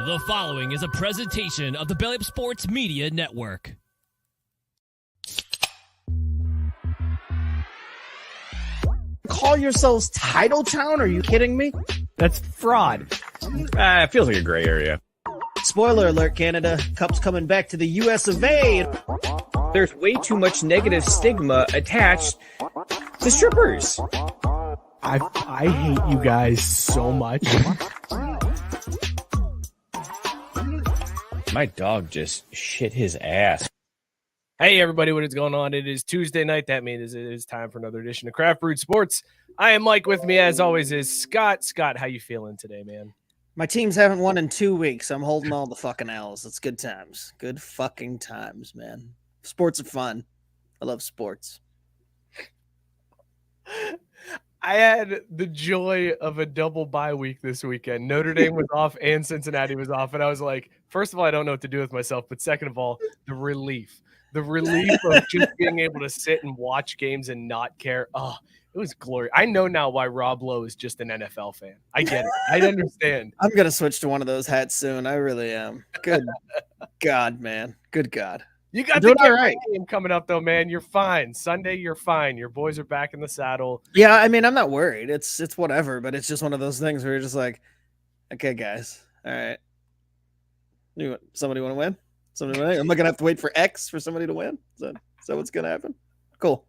The following is a presentation of the Belly Up Sports Media Network. Call yourselves Title Town? Are you kidding me? That's fraud. It feels like a gray area. Spoiler alert, Canada. Cup's coming back to the US of A. There's way too much negative stigma attached to strippers. I hate you guys so much. My dog just shit his ass. Hey everybody, what is going on? It is Tuesday night. That means it is time for another edition of Craft Brewed Sports. I am Mike. With me, as always, is Scott. Scott, how you feeling today, man? My teams haven't won in 2 weeks. I'm holding all the fucking L's. It's good times. Good fucking times, man. Sports are fun. I love sports. I had the joy of a double bye week this weekend. Notre Dame was off and Cincinnati was off. And I was like, first of all, I don't know what to do with myself. But second of all, the relief of just being able to sit and watch games and not care. Oh, it was glorious. I know now why Rob Lowe is just an NFL fan. I get it. I understand. I'm going to switch to one of those hats soon. I really am. Good God, man. Good God. You got the game coming up, though, man. You're fine. Sunday, you're fine. Your boys are back in the saddle. Yeah, I mean, I'm not worried. It's whatever, but it's just one of those things where you're just like, okay, guys, all right. Somebody want to win? Somebody want to win? I'm not going to have to wait for X for somebody to win? Is that what's going to happen? Cool.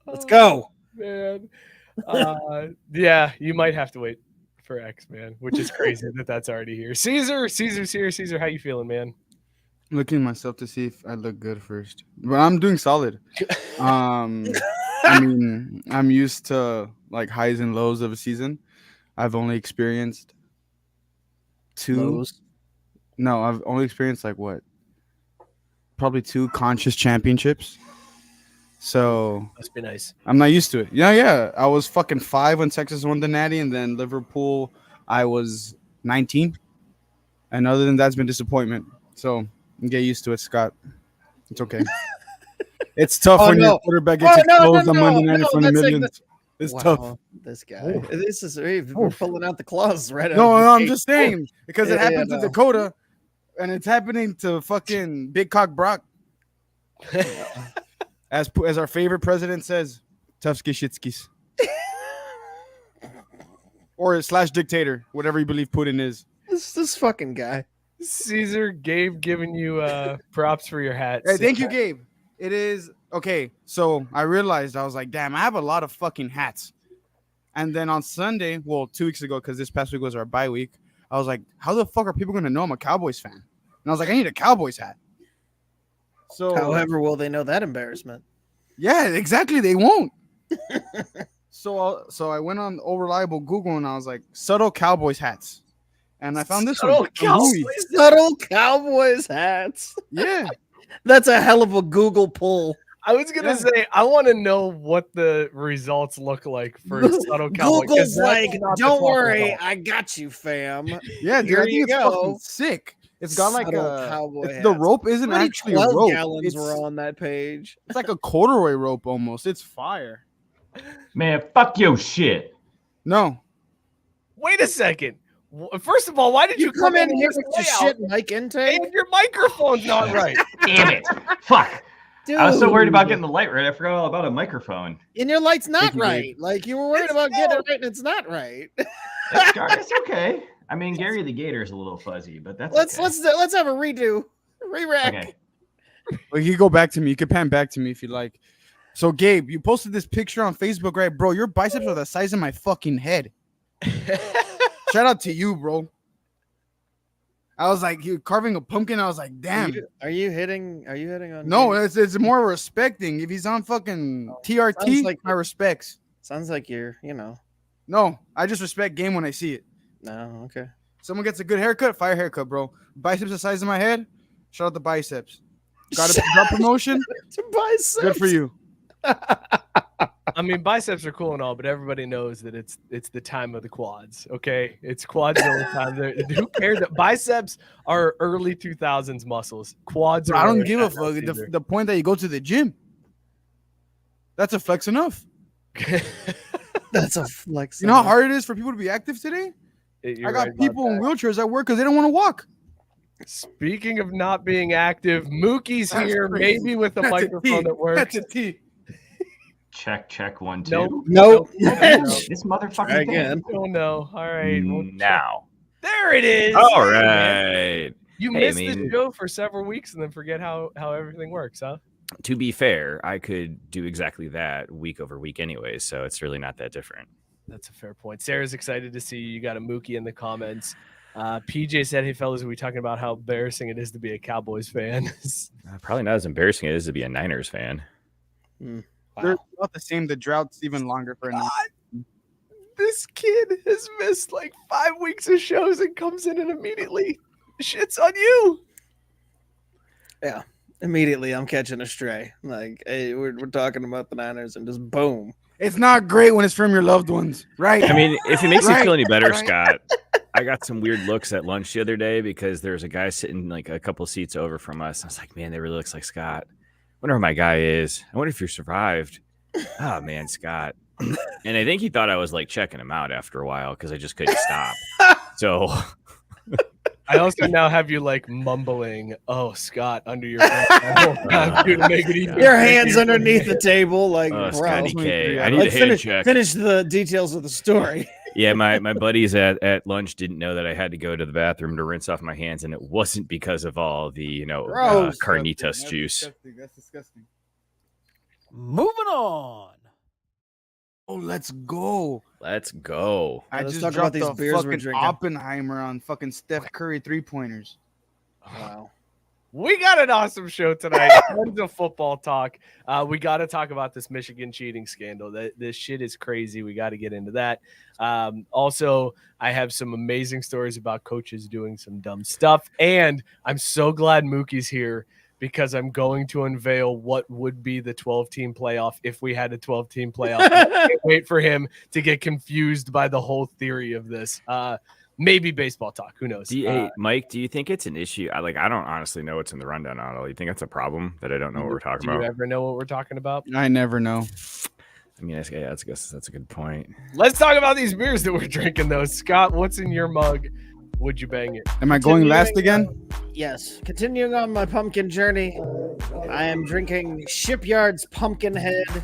Let's go. Man. Yeah, you might have to wait for X, man, which is crazy that's already here. Caesar's here. Caesar, how you feeling, man? Looking at myself to see if I look good first, but I'm doing solid. I mean, I'm used to like highs and lows of a season. I've only experienced two. Lows? No, I've only experienced probably 2 conscious championships. So Must be nice. I'm not used to it. Yeah. I was fucking 5 when Texas won the Natty, and then Liverpool, I was 19. And other than that, it's been disappointment. So get used to it, Scott. It's okay. It's tough when your quarterback gets exposed on Monday night in front of millions. It's tough. This guy. This is we're pulling out the claws right No, I'm just saying because it happened to Dakota, and it's happening to fucking Big Cock Brock. As our favorite president says, tough skis. Or / dictator, whatever you believe Putin is. This fucking guy. Caesar, Gabe giving you props for your hat. Hey, thank you, Gabe. It is okay. So I realized I was like, damn, I have a lot of fucking hats. And then on Sunday, 2 weeks ago, because this past week was our bye week, I was like, how the fuck are people going to know I'm a Cowboys fan? And I was like, I need a Cowboys hat. So, however, will they know that embarrassment? Yeah, exactly. They won't. So I went on reliable Google and I was like, subtle Cowboys hats. And I found this one. Subtle Cowboys hats. Yeah. That's a hell of a Google pull. I was going to say, I want to know what the results look like for subtle Cowboys. Google's like, don't worry, I got you, fam. Yeah, here you go. Sick. It's got like the rope isn't actually a rope. Gallons were on that page. It's like a corduroy rope almost. It's fire. Man, fuck your shit. No. Wait a second. First of all, why did you come in here with your shit mic intake? And your microphone's not right. Damn it. Fuck. Dude. I was so worried about getting the light right. I forgot all about a microphone. And your light's not right. Like you were worried about getting it right and it's not right. It's okay. I mean, Gary the Gator is a little fuzzy, but that's okay. Let's have a redo. Re-rack. Okay. Well, you go back to me. You can pan back to me if you like. So, Gabe, you posted this picture on Facebook, right? Bro, your biceps are the size of my fucking head. Shout out to you, bro. I was like, you carving a pumpkin. I was like, damn. Are you hitting on? No, it's more respecting. If he's on fucking TRT, my respects. Sounds like you're, No, I just respect game when I see it. No, okay. Someone gets a good haircut, fire haircut, bro. Biceps the size of my head. Shout out the biceps. Got a promotion. Biceps. Good for you. I mean, biceps are cool and all, but everybody knows that it's the time of the quads. Okay, it's quads the only time. Who cares? That biceps are early 2000s muscles. Quads are. I don't give a fuck. The point that you go to the gym. That's a flex enough. That's a flex. You know how hard it is for people to be active today? You're I got right about people in that. wheelchairs at work because they don't want to walk. Speaking of not being active, Mookie's That's here, crazy. maybe with a That's a microphone T. that works. That's a T. Check 1 2. Nope. Nope. This motherfucker Try again. Oh no! All right, we'll check. Now. There it is. All Hey, man. right. You Hey, missed I the mean- show for several weeks and then forget how everything works, huh? To be fair, I could do exactly that week over week anyway, so it's really not that different. That's a fair point. Sarah's excited to see you. You got a Mookie in the comments. PJ said, "Hey fellas, are we talking about how embarrassing it is to be a Cowboys fan?" Probably not as embarrassing as it is to be a Niners fan. They're Wow. about the same. The drought's even longer for a Niners. This kid has missed like 5 weeks of shows and comes in and immediately shits on you. Immediately, I'm catching a stray. Like, hey, we're talking about the Niners, and just boom. It's not great when it's from your loved ones, right? I mean, if it makes you Right, feel any better, right. Scott, I got some weird looks at lunch the other day because there's a guy sitting like a couple seats over from us. I was like, man, that really looks like Scott. I wonder who my guy is. I wonder if you survived. Oh, man, Scott. And I think he thought I was like checking him out after a while because I just couldn't stop. So I also now have you like mumbling, "Oh, Scott," under your breath the whole time, to make it even. Your hands underneath the table, like, bro. Scotty K, I need Like, a hand finish, check. finish the details of the story. Yeah, my buddies at lunch didn't know that I had to go to the bathroom to rinse off my hands, and it wasn't because of all the Gross. carnitas juice. That's disgusting. Moving on. Oh, let's go. Let's go. I Let's just talk about dropped these a beers we're fucking drinking. Oppenheimer on fucking Steph Curry 3-pointers. Wow. We got an awesome show tonight. Tons of football talk. We got to talk about this Michigan cheating scandal. This shit is crazy. We got to get into that. Also, I have some amazing stories about coaches doing some dumb stuff. And I'm so glad Mookie's here because I'm going to unveil what would be the 12-team playoff if we had a 12-team playoff. I can't wait for him to get confused by the whole theory of this. Maybe baseball talk. Who knows? Mike, do you think it's an issue? I don't honestly know what's in the rundown on it. You think that's a problem that I don't know what we're talking Do you about? ever know what we're talking about? I never know. I mean, I guess that's a good point. Let's talk about these beers that we're drinking, though. Scott, what's in your mug? Would you bang it? Am I going last again? Yes. Continuing on my pumpkin journey, I am drinking Shipyard's Pumpkinhead.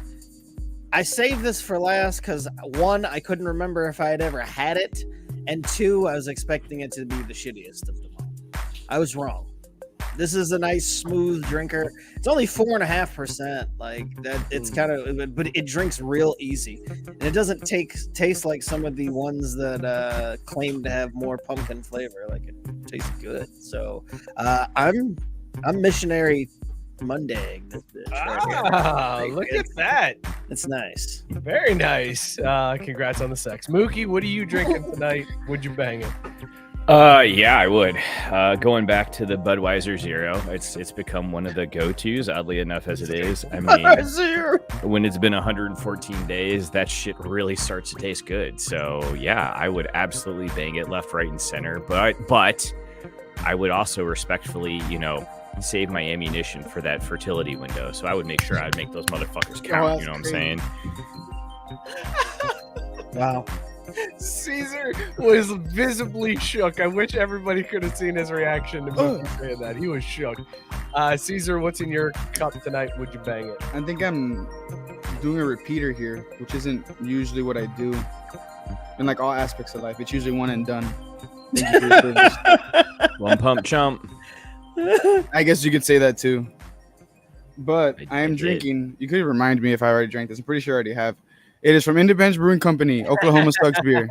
I saved this for last because, one, I couldn't remember if I had ever had it, and two, I was expecting it to be the shittiest of them all. I was wrong. This is a nice, smooth drinker. It's only 4.5%. Like that, it's kind of, but it drinks real easy, and it doesn't taste like some of the ones that claim to have more pumpkin flavor. Like it tastes good. So I'm missionary Mondaying this bitch. Right here. Like, Look at that. It's nice. Very nice. Congrats on the sex. Mookie, what are you drinking tonight? Would you bang it? Yeah, I would. Going back to the Budweiser Zero, it's become one of the go-tos, oddly enough as it is. I mean, when it's been 114 days, that shit really starts to taste good. So yeah, I would absolutely bang it left, right, and center. But I would also respectfully, save my ammunition for that fertility window. So I would make sure I'd make those motherfuckers count. You know what I'm saying? Wow. Caesar was visibly shook. I wish everybody could have seen his reaction to Mookie saying that. He was shook. Caesar, what's in your cup tonight? Would you bang it? I think I'm doing a repeater here, which isn't usually what I do in like all aspects of life. It's usually one and done. Thank you for your service. One pump chump. I guess you could say that too. But I am did. drinking. You could remind me if I already drank this. I'm pretty sure I already have. It is from Independence Brewing Company, Oklahoma Sucks beer.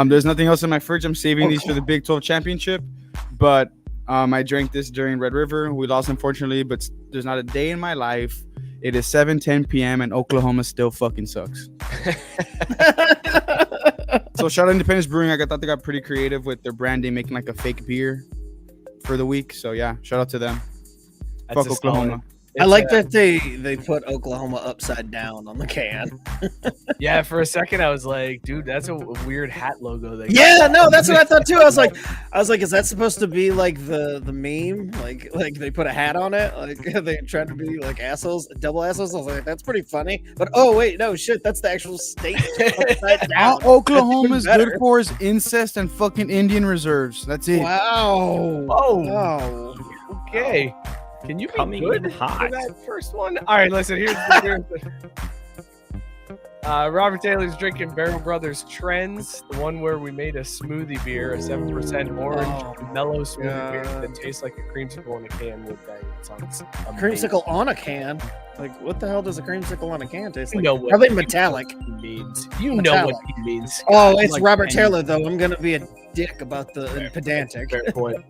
There's nothing else in my fridge. I'm saving these for the Big 12 championship. But I drank this during Red River. We lost, unfortunately, but there's not a day in my life. It is 7:10 p.m. and Oklahoma still fucking sucks. So shout out Independence Brewing. I thought they got pretty creative with their branding, making like a fake beer for the week. So yeah, shout out to them. That's Fuck Oklahoma. I like that they put Oklahoma upside down on the can. Yeah, for a second I was like, dude, that's a weird hat logo. Yeah, no, that's what I thought too. I was like, is that supposed to be like the meme? Like they put a hat on it? Like they tried to be like assholes, double assholes. I was like, that's pretty funny. But oh wait, no shit, that's the actual state upside down. All Oklahoma's good for is incest and fucking Indian reserves. That's it. Wow. Oh, Wow. okay. Can you be Coming good in hot. for that first one? All right, listen. Here's the Robert Taylor's drinking Barrel Brothers Trends, the one where we made a smoothie beer, a 7% orange mellow smoothie beer that tastes like a creamsicle in a can. With that, it sounds amazing. Creamsicle on a can. Like, what the hell does a creamsicle on a can taste You like? know what Probably metallic. he means. You know what he means. Oh, it's Like, Robert Taylor though. I'm gonna be a dick about the pedantic. Fair point.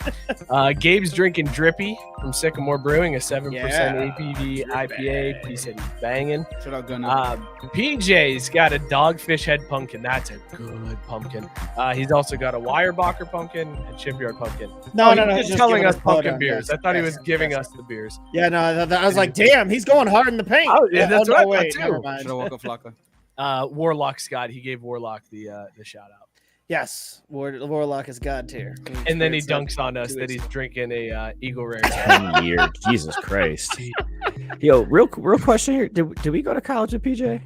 Gabe's drinking Drippy from Sycamore Brewing, a 7% ABV IPA. He said he's banging. Shout out Gunnar. PJ's got a Dogfish Head pumpkin. That's a good pumpkin. He's also got a Weyerbacher pumpkin and Shipyard pumpkin. No, He's just telling giving us pumpkin photo. beers. Yes, I thought he yes, was giving yes. us the beers. Yeah, no, I was like, damn, he's going hard in the paint. Oh, yeah, that's no, what I wait, thought, never too. mind. Shout out Waka Flocka. Warlock Scott. He gave Warlock the shout out. Yes, Warlock is God tier. And then he dunks on us that he's drinking a Eagle Rare. 10 year. Jesus Christ. Yo, real question here. Did we go to college with PJ?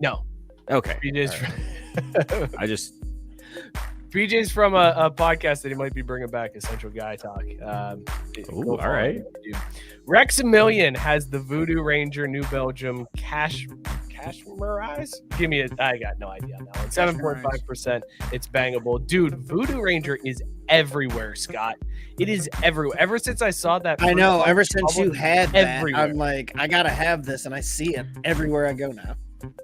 No. Okay. PJ's PJ's from a podcast that he might be bringing back, Essential Guy Talk. Ooh, all right. Rexamillion has the Voodoo Ranger New Belgium Cashmerize. I got no idea on that one. 7.5%. It's bangable. Dude, Voodoo Ranger is everywhere, Scott. It is everywhere. Ever since I saw that. I know. Ever since you had that, everywhere. I'm like, I gotta have this, and I see it everywhere I go now.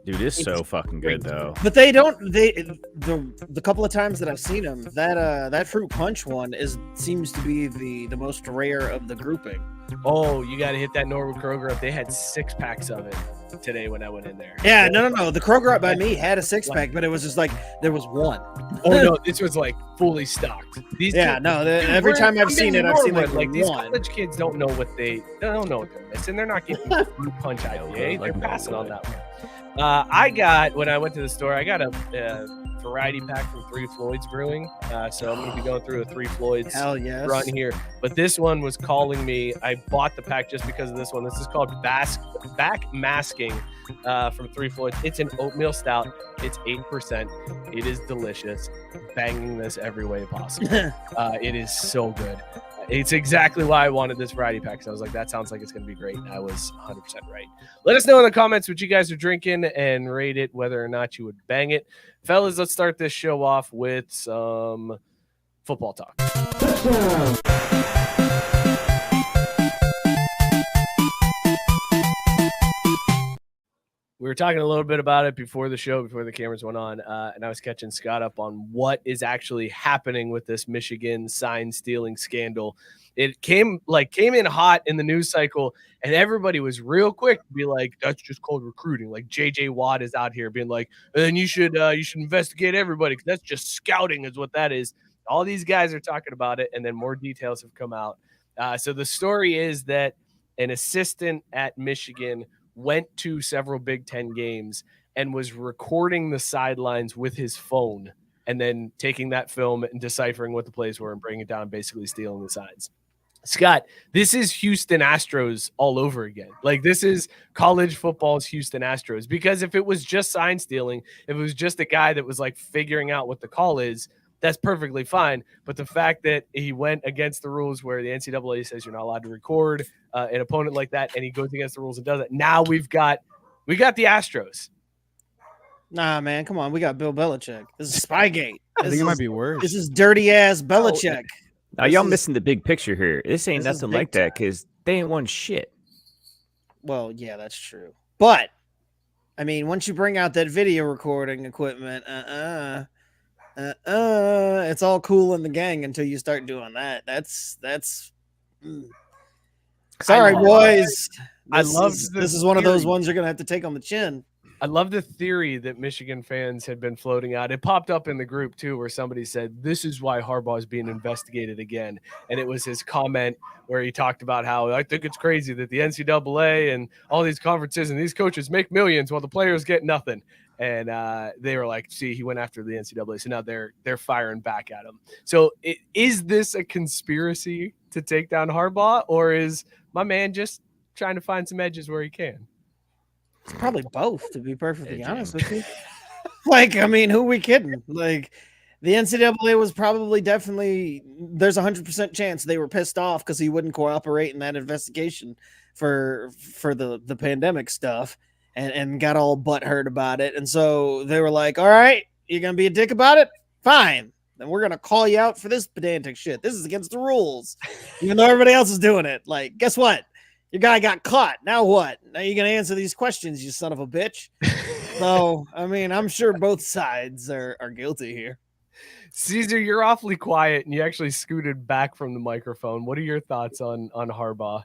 Dude, it's so fucking good though. But they don't. The couple of times that I've seen them, that fruit punch one seems to be the most rare of the grouping. Oh, you got to hit that Norwood Kroger up. They had 6 packs of it today when I went in there. Yeah, no. The Kroger up by me had a 6-pack, but it was just like there was one. Oh no, this was like fully stocked. Every time I've seen it, I've seen like these one. college kids don't know what they don't know what they're missing. They're not getting fruit punch IPA. They're passing on that one. When I went to the store, I got a variety pack from Three Floyds Brewing. So I'm going to be going through a Three Floyds run here. But this one was calling me. I bought the pack just because of this one. This is called Back Masking from Three Floyds. It's an oatmeal stout. It's 8%. It is delicious. Banging this every way possible. It is so good. It's exactly why I wanted this variety pack. So I was like, that sounds like it's going to be great. And I was 100% right. Let us know in the comments what you guys are drinking and rate it, whether or not you would bang it. Fellas, let's start this show off with some football talk. We were talking a little bit about it before the show, before the cameras went on, and I was catching Scott up on what is actually happening with this Michigan sign stealing scandal. It came in hot in the news cycle, and everybody was real quick to be like, "That's just called recruiting." Like JJ Watt is out here being like, "And then you should investigate everybody because that's just scouting, is what that is." All these guys are talking about it, and then more details have come out. So the story is that an assistant at Michigan went to several Big Ten games and was recording the sidelines with his phone and then taking that film and deciphering what the plays were and bringing it down and basically stealing the signs. Scott, this is Houston Astros all over again. Like, this is college football's Houston Astros, because if it was just sign stealing, if it was just a guy that was like figuring out what the call is, that's perfectly fine. But the fact that he went against the rules where the NCAA says you're not allowed to record an opponent like that, and he goes against the rules and does it. Now we got the Astros. Nah, man, come on. We got Bill Belichick. This is Spygate. I think it might be worse. This is dirty ass Belichick. Now y'all missing the big picture here. This ain't this is nothing big like that because they ain't won shit. Well, yeah, that's true. But I mean, once you bring out that video recording equipment, it's all cool in the gang until you start doing that. That's sorry, boys. This is one of those ones you're gonna have to take on the chin. I love the theory that Michigan fans had been floating out. It popped up in the group too, where somebody said, this is why Harbaugh is being investigated again. And it was his comment where he talked about how I think it's crazy that the NCAA and all these conferences and these coaches make millions while the players get nothing. And they were like, see, he went after the NCAA. So now they're firing back at him. So is this a conspiracy to take down Harbaugh, or is my man just trying to find some edges where he can? It's probably both, to be perfectly honest with you. Like, I mean, who are we kidding? Like, the NCAA was definitely, there's 100% chance they were pissed off because he wouldn't cooperate in that investigation for the pandemic stuff and got all butthurt about it. And so they were like, all right, you're going to be a dick about it? Fine. Then we're going to call you out for this pedantic shit. This is against the rules. Even though everybody else is doing it. Like, guess what? Your guy got caught. Now what? Now you're going to answer these questions, you son of a bitch. So, I mean, I'm sure both sides are guilty here. Caesar, you're awfully quiet, and you actually scooted back from the microphone. What are your thoughts on Harbaugh?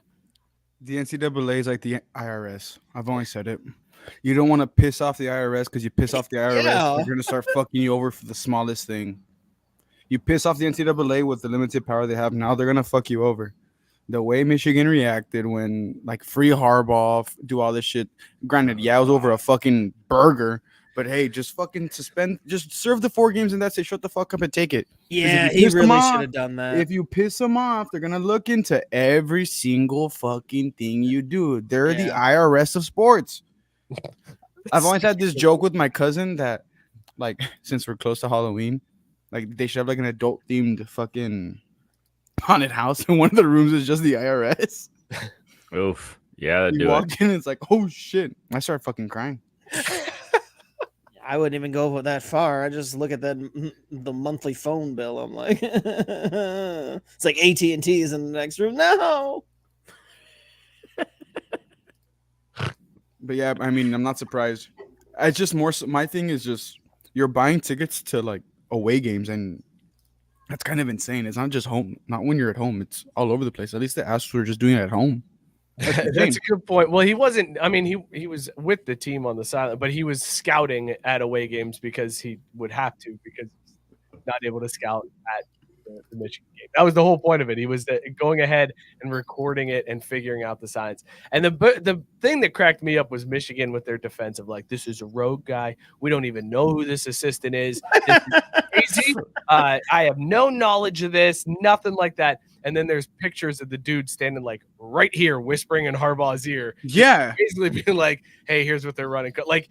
The NCAA is like the IRS. I've always said it. You don't want to piss off the IRS because you piss off the IRS. Yeah. They're going to start fucking you over for the smallest thing. You piss off the NCAA with the limited power they have now, they're going to fuck you over. The way Michigan reacted when, like, free Harbaugh, do all this shit. Granted, yeah, it was over a fucking burger, but hey, just fucking just serve the 4 games and that's it. Shut the fuck up and take it. Yeah, he really should have done that. If you piss them off, they're gonna look into every single fucking thing you do. They're the IRS of sports. I've always had this joke with my cousin that, like, since we're close to Halloween, like, they should have like an adult themed fucking haunted house, and one of the rooms is just the IRS. Oof. Yeah, You do walk it. in, it's like, oh shit. I start fucking crying. I wouldn't even go that far. I just look at the monthly phone bill. I'm like, it's like AT&T is in the next room. No. But yeah, I mean, I'm not surprised. It's just more. My thing is just you're buying tickets to like away games, and that's kind of insane. It's not just home. Not when you're at home. It's all over the place. At least the Astros were just doing it at home. That's a good point. Well, he wasn't. I mean, he was with the team on the sideline, but he was scouting at away games because he would have to, because he's not able to scout at the Michigan game. That was the whole point of it. He was going ahead and recording it and figuring out the signs. And the thing that cracked me up was Michigan with their defense of like, this is a rogue guy. We don't even know who this assistant is. This is crazy. I have no knowledge of this. Nothing like that. And then there's pictures of the dude standing like right here, whispering in Harbaugh's ear. Yeah, Basically being like, "Hey, here's what they're running." Like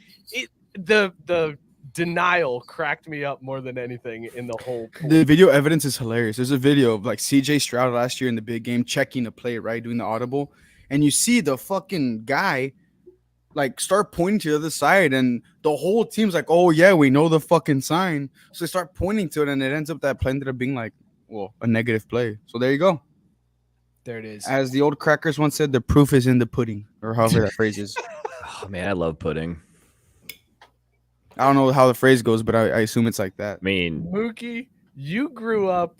the denial cracked me up more than anything in the whole. the video evidence is hilarious. There's a video of like CJ Stroud last year in the big game checking a play, right, doing the audible, and you see the fucking guy like start pointing to the other side, and the whole team's like, "Oh yeah, we know the fucking sign." So they start pointing to it, and it ends up that play ended up being like, well, a negative play. So there you go. There it is. As the old crackers once said, the proof is in the pudding, or however that phrase is. Oh man, I love pudding. I don't know how the phrase goes, but I assume it's like that. I mean, Mookie, you grew up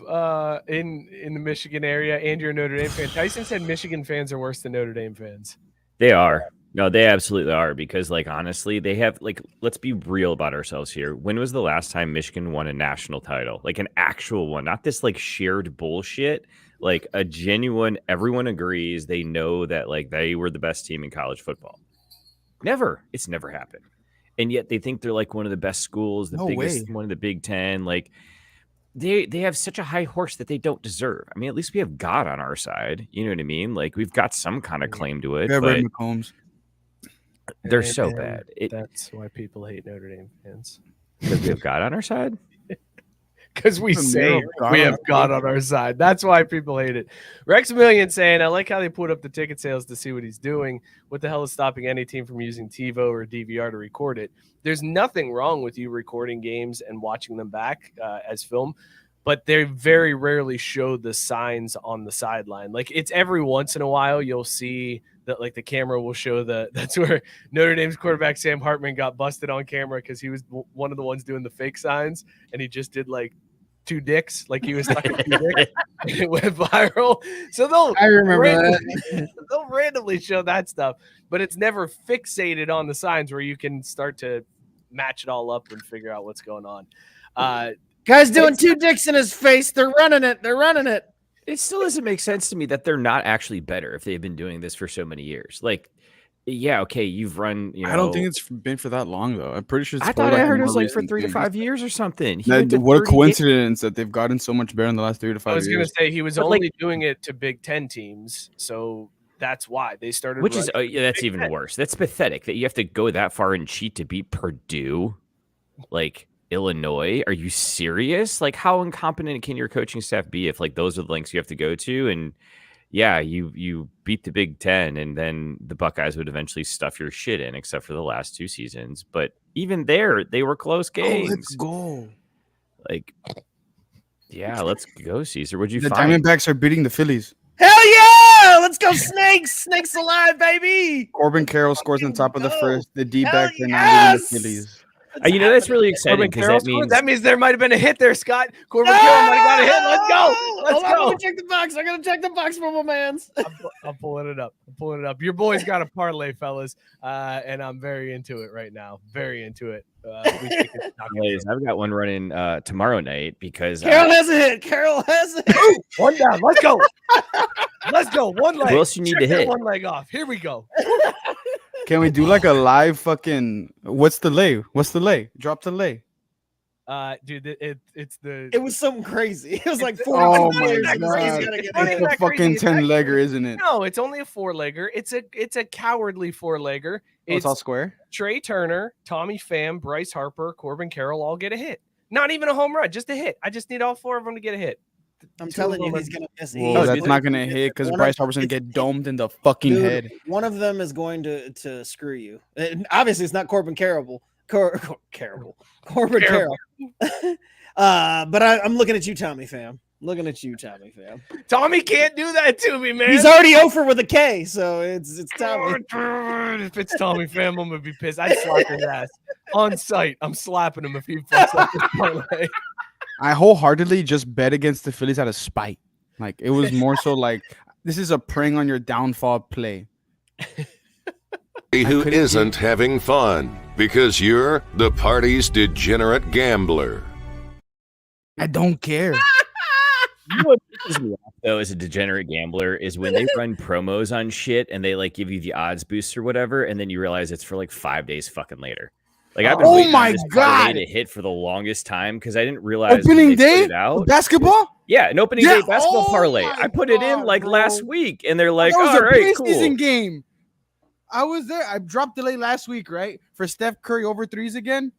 in the Michigan area, and you're a Notre Dame fan. Tyson said Michigan fans are worse than Notre Dame fans. they are. No, they absolutely are, because, like, honestly, they have, like, let's be real about ourselves here. When was the last time Michigan won a national title? Like, an actual one, not this, like, shared bullshit. Like, a genuine, everyone agrees, they know that, like, they were the best team in college football. Never. It's never happened. And yet they think they're, like, one of the best schools, the No biggest, way. one of the Big Ten. Like, they have such a high horse that they don't deserve. I mean, at least we have God on our side. You know what I mean? Like, we've got some kind of claim to it. Yeah, But Red McCombs. they're so And bad. that's why people hate Notre Dame fans. Because we have God on our side. Because we The say mirror of God we on have our God on our side. That's why people hate it. Rex Million saying, I like how they put up the ticket sales to see what he's doing. What the hell is stopping any team from using TiVo or DVR to record it? There's nothing wrong with you recording games and watching them back as film, but they very rarely show the signs on the sideline. Like, it's every once in a while you'll see that, like, the camera will show that's where Notre Dame's quarterback Sam Hartman got busted on camera because he was one of the ones doing the fake signs, and he just did like two dicks, like he was sucking two dicks. It went viral. So I remember that. they'll randomly show that stuff, but it's never fixated on the signs where you can start to match it all up and figure out what's going on. Guy's doing two dicks in his face. They're running it. They're running it. It still doesn't make sense to me that they're not actually better if they've been doing this for so many years. Like, yeah, okay, you've run. I don't think it's been for that long though. I'm pretty sure. I thought I heard it was like for 3 to 5 years or something. What a coincidence that they've gotten so much better in the last 3 to 5 years. I was going to say he was only doing it to Big Ten teams, so that's why they started. Which is that's even worse. That's pathetic that you have to go that far and cheat to beat Purdue, like Illinois. Are you serious? Like, how incompetent can your coaching staff be if like those are the links you have to go to? And yeah, you beat the Big Ten, and then the Buckeyes would eventually stuff your shit in, except for the last 2 seasons. But even there, they were close games. Let's go. Like, yeah, let's go, Caesar. What'd you The find? Diamondbacks are beating the Phillies. Hell yeah! Let's go, Snakes! Snakes alive, baby! Corbin Carroll scores on top of the first. The D-backs are now yes! beating the Phillies. You know, that's really exciting Corbin because Carroll that means that means there might have been a hit there, Scott. Corbin Carroll might have got a hit. Let's go. Let's Hold on, go. let me check the box. I gotta check the box for my mans. I'm pulling it up. I'm pulling it up. Your boy's got a parlay, fellas, and I'm very into it right now. Very into it. We think it's not gonna I've got one running tomorrow night because Carroll has a hit. Carroll has a hit. One down. Let's go. Let's go. One leg. Who else you need Check to that hit? One leg off. Here we go. Can we do like a live fucking? What's the lay? What's the lay? Drop the lay. Dude, it's the. It was something crazy. It was like 40 Oh players. my It's god! crazy. Gotta get not it. even It's a that crazy. fucking It's actually- 10-legger, isn't it? No, it's only a 4-legger. It's a cowardly 4-legger. Oh, it's It's all square. Trey Turner, Tommy Pham, Bryce Harper, Corbin Carroll all get a hit. Not even a home run, just a hit. I just need all 4 of them to get a hit. I'm 2 telling of you, them he's gonna miss. Whoa, He's that's going not to gonna miss hit it. because One Bryce of- Harper's gonna it's- get domed in the fucking Dude, head. one of them is going to screw you. And obviously, it's not Corbin Carroll. Corbin Carroll. Carroll. But I'm looking at you, Tommy Pham. Looking at you, Tommy Pham. Tommy can't do that to me, man. He's already over with a K, so it's Tommy. If it's Tommy Pham, I'm gonna be pissed. I'd slap his ass on sight. I'm slapping him if he fucks up this parlay. I wholeheartedly just bet against the Phillies out of spite. Like it was more so like this is a preying on your downfall play. Who isn't having fun because you're the party's degenerate gambler. I don't care. You know what pisses me off, though, as a degenerate gambler is when they run promos on shit and they like give you the odds boost or whatever, and then you realize it's for like 5 days fucking later. Like I've been Oh waiting my on this parlay God. to hit for the longest time because I didn't realize when Opening they put day it out. basketball. Yeah, an opening Yeah, day basketball oh parlay. my I put it in God, like bro. last week, and they're like, That was "All a right, preseason cool." game. I was there. I dropped the lay last week, right? For Steph Curry over threes again.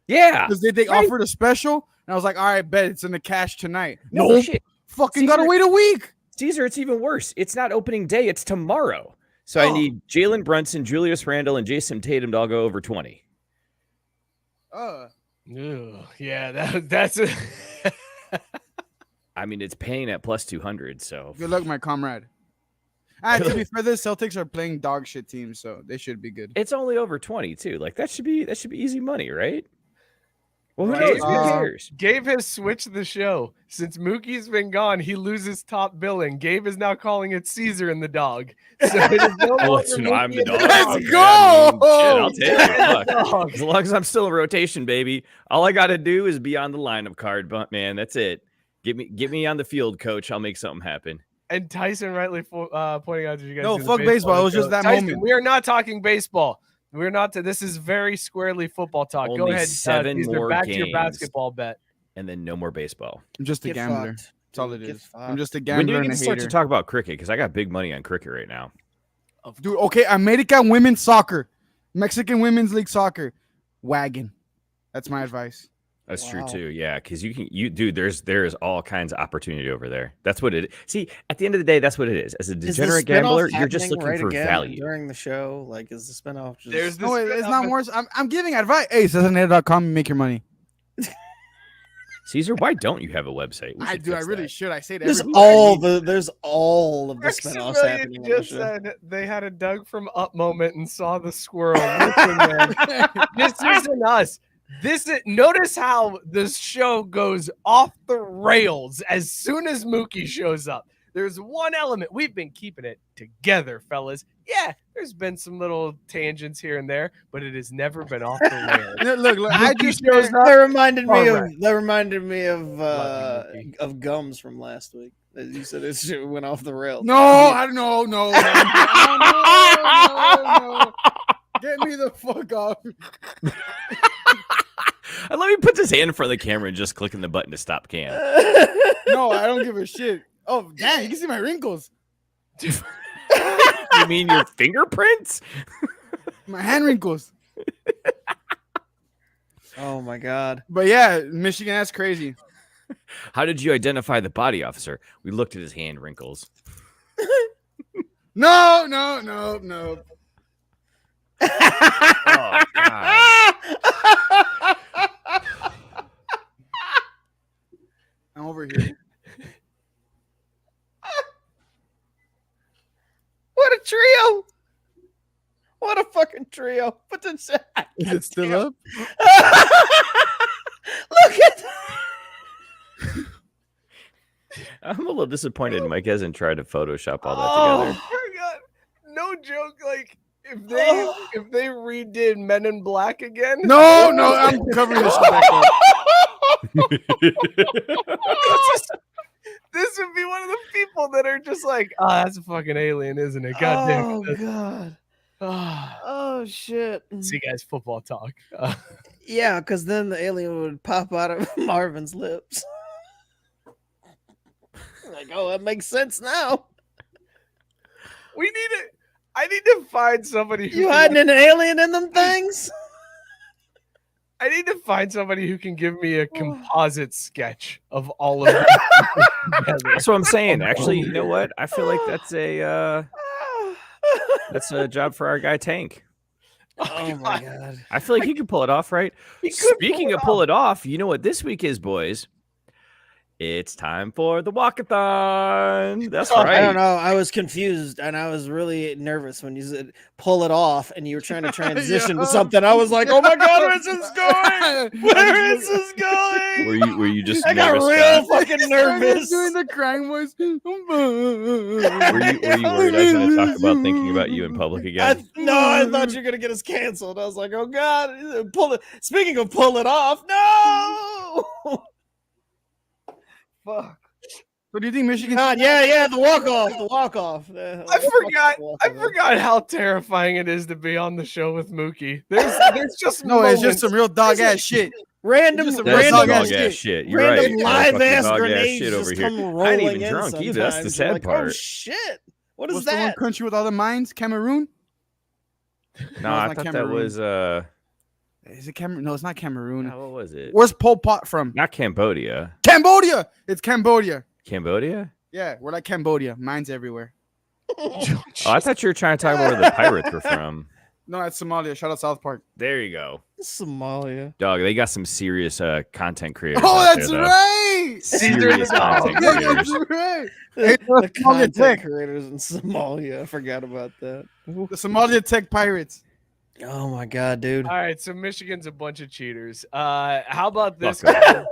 Yeah, Because they right. offered a special. And I was like, all right, bet it's in the cash tonight. No No, shit. fucking Caesar- gotta wait a week. Caesar, it's even worse. It's not opening day; it's tomorrow. So I Oh. need Jalen Brunson, Julius Randle, and Jason Tatum to all go over 20. Ugh, yeah, that's a I mean, it's paying at plus 200. So Good luck, my comrade. To be fair, the Celtics are playing dog shit teams, so they should be good. it's only over 20 too. Like that should be easy money, right? Well, who Right. knows? Who cares? Gabe has switched the show. Since Mookie's been gone, he loses top billing. Gabe is now calling it Caesar and the dog. So it is no Oh, longer so now I'm the Mookie and dog. Let's Yeah, go! I mean, shit, I'll take it. Fuck. Dog. As long as I'm still in rotation, baby. All I got to do is be on the lineup card, but man, that's it. Get me on the field, coach. I'll make something happen. And Tyson rightly pointing out, did you guys No, see the fuck baseball. It was just that Tyson, moment. We are not talking baseball. We're not. This is very squarely football talk. Go Only ahead, 7 Caesar, more back to your games. basketball bet. And then no more baseball. I'm just a Get gambler. fucked. That's all it Get is. I'm fucked. just a When gambler do we and get a to start hater. to talk about cricket? Because I got big money on cricket right now. Dude, okay, American women's soccer, Mexican women's league soccer, wagon. That's my advice. That's Wow. true too. Yeah, because dude, there's all kinds of opportunity over there. That's what it is. See, at the end of the day, that's what it is. As a Is the degenerate spinoff gambler, you're just happening looking right for again value. during the show. Like, is the spinoff just? There's No, this. it's not more. I'm giving advice. Hey, Cesarnet.com and make your money. Caesar, why don't you have a website? We I should do. I fix really that. should. I say that. There's every all the spinoffs Maximilian happening. On the just show. said they had a Doug from Up moment and saw the squirrel. Listen, man, this isn't us. Notice how this show goes off the rails as soon as Mookie shows up. There's one element. We've been keeping it together, fellas. Yeah, there's been some little tangents here and there, but it has never been off the rails. Look, I just shows That reminded me All right. of Gums from last week. You said it went off the rails. No, I don't know. No. Get me the fuck off. Let me put his hand in front of the camera and just clicking the button to stop cam. No, I don't give a shit. Oh, damn, you can see my wrinkles. You mean your fingerprints? My hand wrinkles. Oh my god. But yeah, Michigan, that's crazy. How did you identify the body officer? We looked at his hand wrinkles. No. Oh, God. I'm over here. What a trio! What a fucking trio! But Is it still up? Look at I'm a little disappointed Mike hasn't tried to Photoshop all that Oh together. my god! No joke. Like if they redid Men in Black again. No, I'm covering this shit back up. This would be one of the people that are just like, that's a fucking alien, isn't it? God damn. Oh god. Oh shit. See, guys, football talk. Yeah, because then the alien would pop out of Marvin's lips. Like, oh, that makes sense now. I need to find somebody who You hiding an alien in them things? I need to find somebody who can give me a composite sketch of all of them together. That's what I'm saying. Actually, you know what? I feel like that's a job for our guy Tank. Oh my god. I feel like he could pull it off, right? Speaking of pull it off, you know what this week is, boys? It's time for the walkathon. That's right. I don't know. I was confused and I was really nervous when you said pull it off and you were trying to transition to something. I was like, oh my god, where's this going? Where is this going? Were you just I got nervous, real Scott? fucking nervous. Doing the crying voice. Were you worried I was going to talk about thinking about you in public again? I thought you were gonna get us canceled. I was like, oh god, pull it. Speaking of pull it off, no. Fuck. What do you think, Michigan? God, yeah, the walk off. I forgot how terrifying it is to be on the show with Mookie. There's just No, it's just moments- some real dog ass shit. Random Just a That's dog dog ass ass shit. shit. You're random right. live Fucking ass dog grenades shit over just here. come I ain't rolling even in drunk either. That's the sometimes. sad You're like, part. oh shit! What is What's the one that? country with all the mines? Cameroon? No, I it's not thought that was Is it Cameroon? No, it's not Cameroon. what was it? Where's Pol Pot from? Not Cambodia. Cambodia. It's Cambodia. Cambodia? Yeah, we're like Cambodia. Mines everywhere. Oh, I thought you were trying to talk about where the pirates were from. No, that's Somalia. Shout out South Park. There you go. Somalia. Dog, they got some serious content creators. Oh, out that's there, though. right. Serious content creators. That's right. The Somalia content Tech. creators in Somalia. I forgot about that. The Somalia Tech Pirates. Oh my god, dude. All right, so Michigan's a bunch of cheaters. How about this? Fuck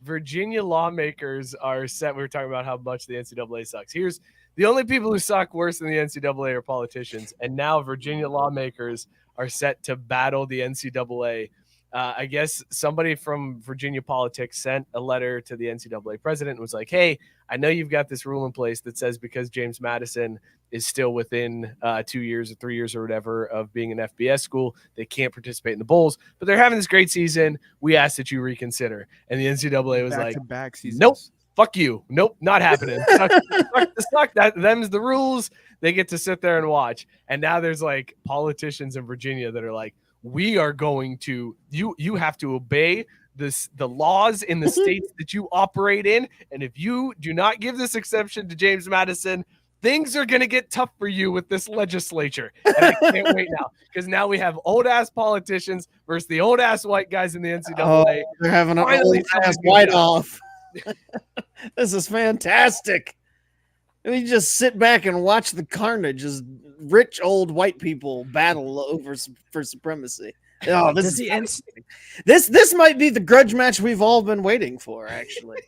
Virginia lawmakers are set. We were talking about how much the NCAA sucks. Here's the only people who suck worse than the NCAA are politicians, and now Virginia lawmakers are set to battle the NCAA. I guess somebody from Virginia politics sent a letter to the NCAA president and was like, hey, I know you've got this rule in place that says because James Madison is still within 2 years or 3 years or whatever of being an FBS school, they can't participate in the bowls, but they're having this great season. We ask that you reconsider. And the NCAA was like, Back-to-back seasons. nope, fuck you. Nope, not happening. Suck. Them's the rules. They get to sit there and watch. And now there's like politicians in Virginia that are like, we are going to, you have to obey the laws in the states that you operate in. And if you do not give this exception to James Madison, things are going to get tough for you with this legislature. And I can't wait now, because now we have old ass politicians versus the old ass white guys in the NCAA. They're having an Finally, old ass something white good. off. This is fantastic. I mean, just sit back and watch the carnage as rich old white people battle over for supremacy. Oh, Does the this might be the grudge match we've all been waiting for. Actually,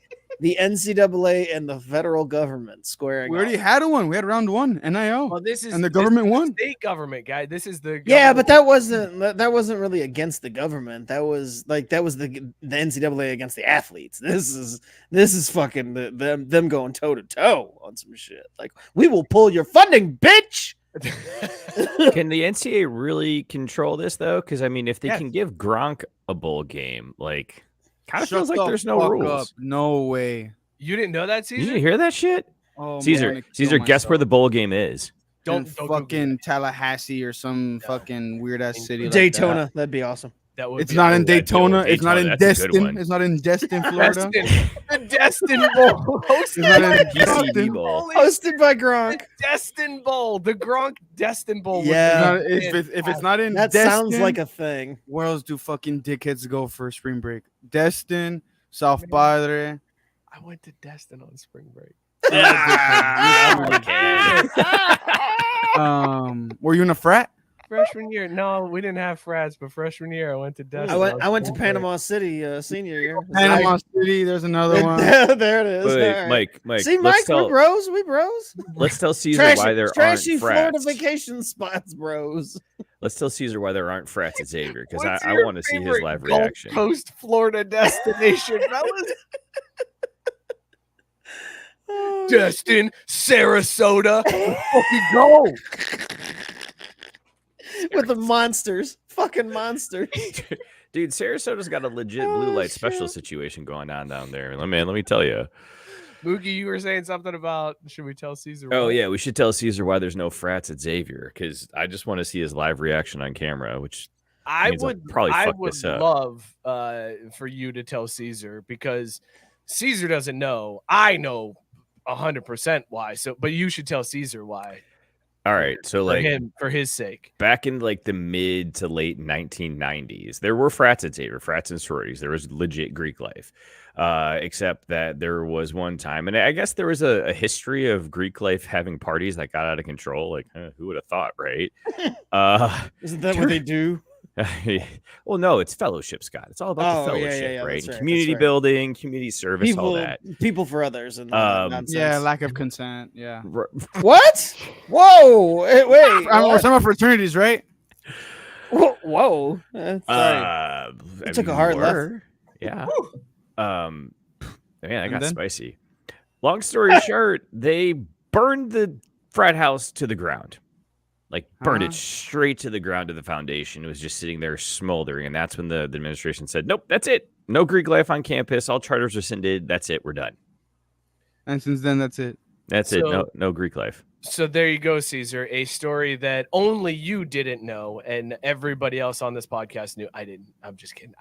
the NCAA and the federal government squaring. We already off. had one. We had round one, NIL. Well, this is And the government this is won. the state government, guy. This is the Yeah, but government. that wasn't really against the government. That was the NCAA against the athletes. This is fucking them going toe to toe on some shit. Like, we will pull your funding, bitch. Can the NCAA really control this though? Because I mean, if they can give Gronk a bowl game, like, kind of feels like there's no rules. No way. You didn't know that, Caesar? Did you hear that shit? Oh, Caesar, guess where the bowl game is? Don't fucking Tallahassee or some fucking weird ass city. Daytona. Like That'd be awesome. That would it's be not in that'd be Daytona. old It's not in Daytona. That's a good Destin. one. It's not in Destin, Florida. The Destin Bowl. It's not in PCB Destin. bowl. Hosted by Gronk. The Destin Bowl. The Gronk Destin Bowl. Yeah. If it's not in That Destin, sounds like a thing. where else do fucking dickheads go for spring break? Destin, South Padre. I went to Destin on spring break. Were you in a frat? Freshman year. No, we didn't have frats, but freshman year I went to Destin. I went to Panama City senior year. Panama City. There's another one. There it is. Wait, All right. Mike. See, let's Mike, we bros. let's tell Caesar why there trashy aren't Florida frats. vacation spots, bros. Let's tell Caesar why there aren't frats at Xavier, because What's I your want to see his favorite live Gulf reaction. Coast Florida destination, fellas. Destin, Sarasota. Fucking go. With the monsters. Fucking monsters. Dude, Sarasota's got a legit blue light special situation going on down there. Let me tell you. Mookie, you were saying something about should we tell Caesar? Oh why? yeah, we should tell Caesar why there's no frats at Xavier, because I just want to see his live reaction on camera, which I means I'll would probably I fuck would this up. love for you to tell Caesar, because Caesar doesn't know. I know 100% why. So, but you should tell Caesar why. All right, so For like him, for his sake. back in like the mid to late 1990s, there were frats at Xavier, frats and sororities. There was legit Greek life, except that there was one time, and I guess there was a history of Greek life having parties that got out of control. Like, who would have thought, right? Isn't that what they do? Well, no, it's fellowship, Scott. It's all about the fellowship, right? that's And right, community that's right. building, community service, all that. People for others. And nonsense. Yeah, lack of consent. Yeah. What? Whoa! Wait. We're talking about fraternities, right? Whoa! Sorry. I took a mean, hard we left. were. Yeah. Man, that got then? spicy. Long story short, they burned the frat house to the ground. Like, burned it straight to the ground, to the foundation. It was just sitting there smoldering. And that's when the administration said, nope, that's it. No Greek life on campus. All charters rescinded. That's it. We're done. And since then, that's it. That's it. No Greek life. So there you go, Caesar. A story that only you didn't know, and everybody else on this podcast knew. I didn't. I'm just kidding.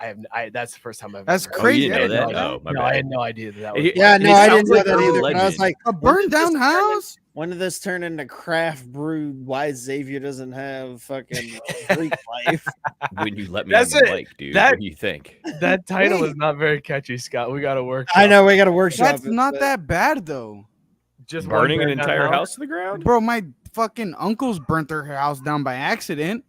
That's the first time I've. That's ever heard crazy. Oh, it. you didn't know I that? didn't Oh, my No, bad. I had no idea that was. Yeah, no, It I sounds didn't know like that a either. But I was legend. like, A burned down house? when did this turn into craft brewed? Why Xavier doesn't have fucking Greek life? When you let me That's on the it. mic, dude. That- What do you think? That title is not very catchy, Scott. We got to work. I know we got to workshop. That's it, not but- that bad, though. Just Burning an one burned down entire house to the ground? Bro, my fucking uncles burnt their house down by accident.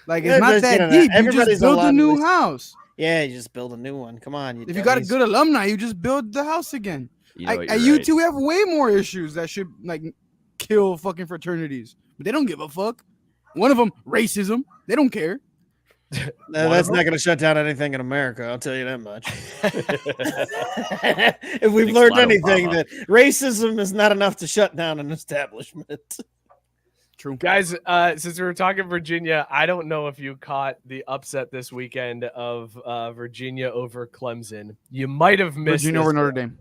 Like, it's Yeah, not just, that you know, deep. You everybody's just build allowed a to new listen. house. Yeah, you just build a new one. Come on, If you got a dummies. good alumni, you just build the house again. You know what, At you're right. UT, we have way more issues that should like kill fucking fraternities, but they don't give a fuck. One of them, racism. They don't care. No, that's not going to shut down anything in America. I'll tell you that much. If we've Thanks a learned lot, anything, Obama. that racism is not enough to shut down an establishment. True. Guys, since we were talking Virginia, I don't know if you caught the upset this weekend of Virginia over Clemson. You might have missed Virginia this. over Notre Dame.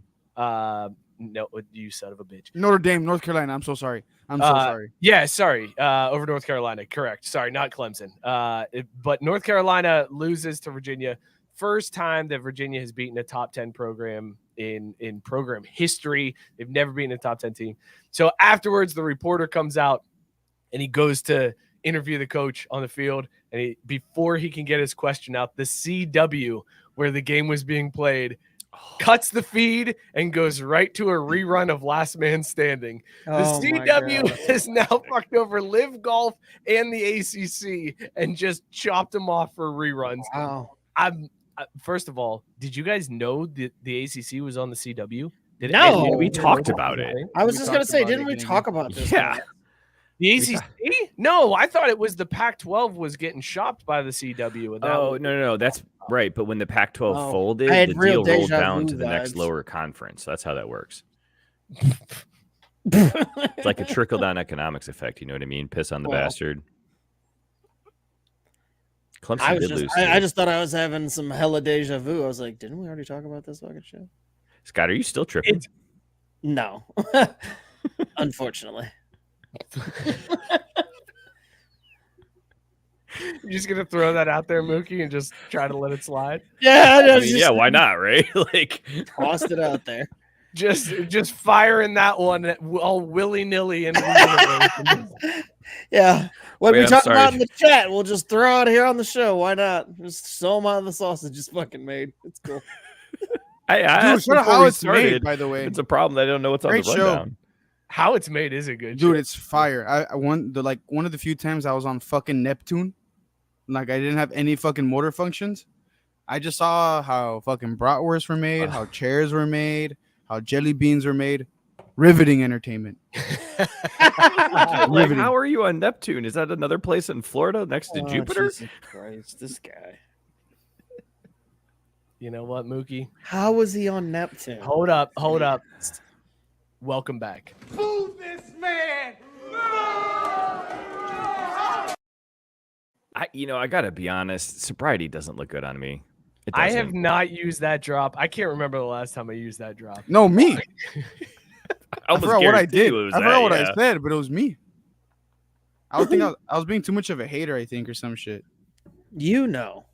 No, you son of a bitch. Notre Dame, North Carolina. I'm so sorry. I'm so sorry. Yeah, sorry. Over North Carolina. Correct. Sorry, not Clemson. But North Carolina loses to Virginia. First time that Virginia has beaten a top 10 program in program history. They've never beaten a top 10 team. So afterwards, the reporter comes out and he goes to interview the coach on the field. And before he can get his question out, the CW where the game was being played cuts the feed, and goes right to a rerun of Last Man Standing. The Oh my CW God. has now fucked over Live Golf and the ACC and just chopped them off for reruns. Wow. First of all, did you guys know that the ACC was on the CW? No. We talked about it. I was We just gonna talked say, about didn't it we getting talk in. about this? Yeah. The ACC? No, I thought it was the Pac-12 was getting shopped by the CW. And that Oh, was- no. That's right. But when the Pac-12 Oh, folded, I had the real deal rolled deja down vu to the next vibes. lower conference. That's how that works. It's like a trickle-down economics effect. You know what I mean? Piss on the Well, bastard. Clemson I was did lose. just, I just thought I was having some hella deja vu. I was like, didn't we already talk about this fucking shit? Scott, are you still tripping? It's- No, unfortunately. You're just gonna throw that out there, Mookie, and just try to let it slide. Yeah, I mean, yeah, why not, right? Like, tossed it out there. Just firing that one all willy-nilly into the universe. Yeah, what Wait, we I'm talk sorry. about in the chat, we'll just throw it here on the show. Why not? Just so amount of the sausage is fucking made. It's cool. I Dude, asked shout out before how we it's made, started. by the way. It's a problem that I don't know what's on Great the show. rundown. How it's made is a good Dude, show. it's fire. One of the few times I was on fucking Neptune, like I didn't have any fucking motor functions. I just saw how fucking bratwursts were made, how chairs were made, how jelly beans were made. Riveting entertainment. Like, Riveting. how are you on Neptune? Is that another place in Florida next to Oh, Jupiter? Jesus Christ, this guy. You know what, Mookie? How was he on Neptune? Hold up. Welcome back. I gotta be honest. Sobriety doesn't look good on me. It I doesn't. have not used that drop. I can't remember the last time I used that drop. No, me. I almost forgot what I guarantee did. you it was I forgot that, what yeah. I said, but it was me. I would think I was being too much of a hater, I think, or some shit. You know.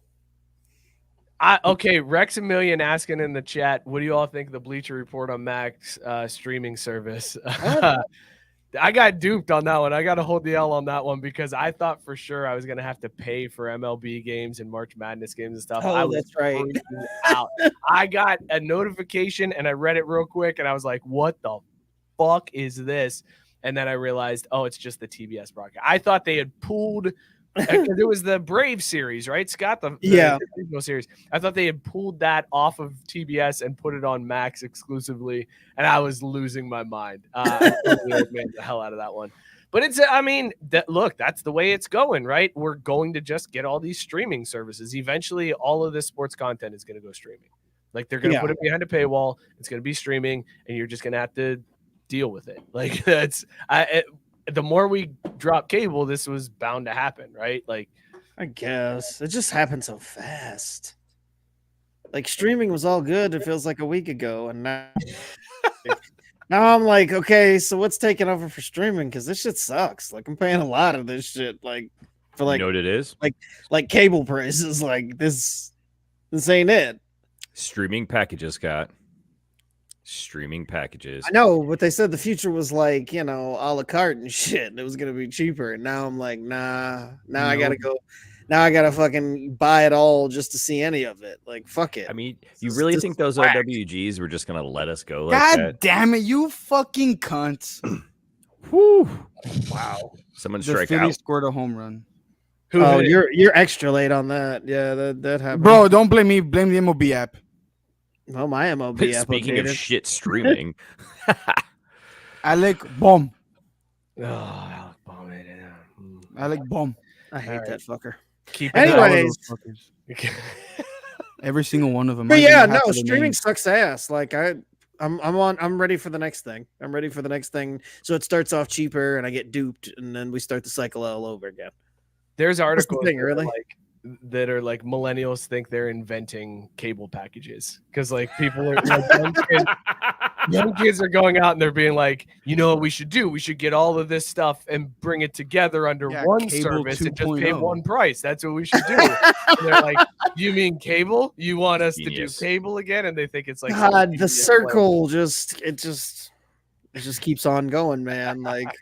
Okay, Rexamillion asking in the chat, what do you all think of the Bleacher Report on Max streaming service? I got duped on that one. I got to hold the L on that one because I thought for sure I was going to have to pay for MLB games and March Madness games and stuff. I Oh, was that's right. freaking out. I got a notification and I read it real quick and I was like, what the fuck is this? And then I realized, oh, it's just the TBS broadcast. I thought they had pulled because it was the Brave series, right, Scott? The original series. I thought they had pulled that off of TBS and put it on Max exclusively, and I was losing my mind. I totally made the hell out of that one. But it's, I mean, look, that's the way it's going, right? We're going to just get all these streaming services. Eventually, all of this sports content is going to go streaming. Like they're going to put it behind a paywall. It's going to be streaming, and you're just going to have to deal with it. Like that's the more we drop cable, this was bound to happen, right? Like, I guess it just happened so fast. Like streaming was all good. It feels like a week ago, and now, now I'm like, okay, so what's taking over for streaming? Because this shit sucks. Like I'm paying a lot of this shit, like for like you know what it is? like cable prices. Like this ain't it. Streaming packages, Scott. Streaming packages. I know, but they said the future was like, a la carte and shit. And it was gonna be cheaper. And now I'm like, nah. Now I gotta go. Now I gotta fucking buy it all just to see any of it. Like, fuck it. I mean, you really This think is those whack. OWGs were just gonna let us go like God that? damn it, you fucking cunts. Whew. Wow. Someone The strike Phillies out. scored a home run. Oh, you're extra late on that. Yeah, that happened. Bro, don't blame me. Blame the MLB app. Well, my MLB app Speaking of updated. shit streaming, Alec Bomb. oh, Alec Baldwin, yeah. Alec Bomb. I hate that fucker. Keep Anyways. All of those fuckers. Every single one of them. But I yeah, even half no, of the streaming names. sucks ass. Like I'm ready for the next thing. I'm ready for the next thing. So it starts off cheaper and I get duped and then we start the cycle all over again. There's the articles thing, that are really? that are like millennials think they're inventing cable packages because like people are like, young kids are going out and they're being like, you know what we should do? We should get all of this stuff and bring it together under Yeah, one cable service and just pay 2.0. one price. That's what we should do. And they're like, you mean cable? You want us Genius. to do cable again? And they think it's like God, the idiot circle it It just keeps on going, man. Like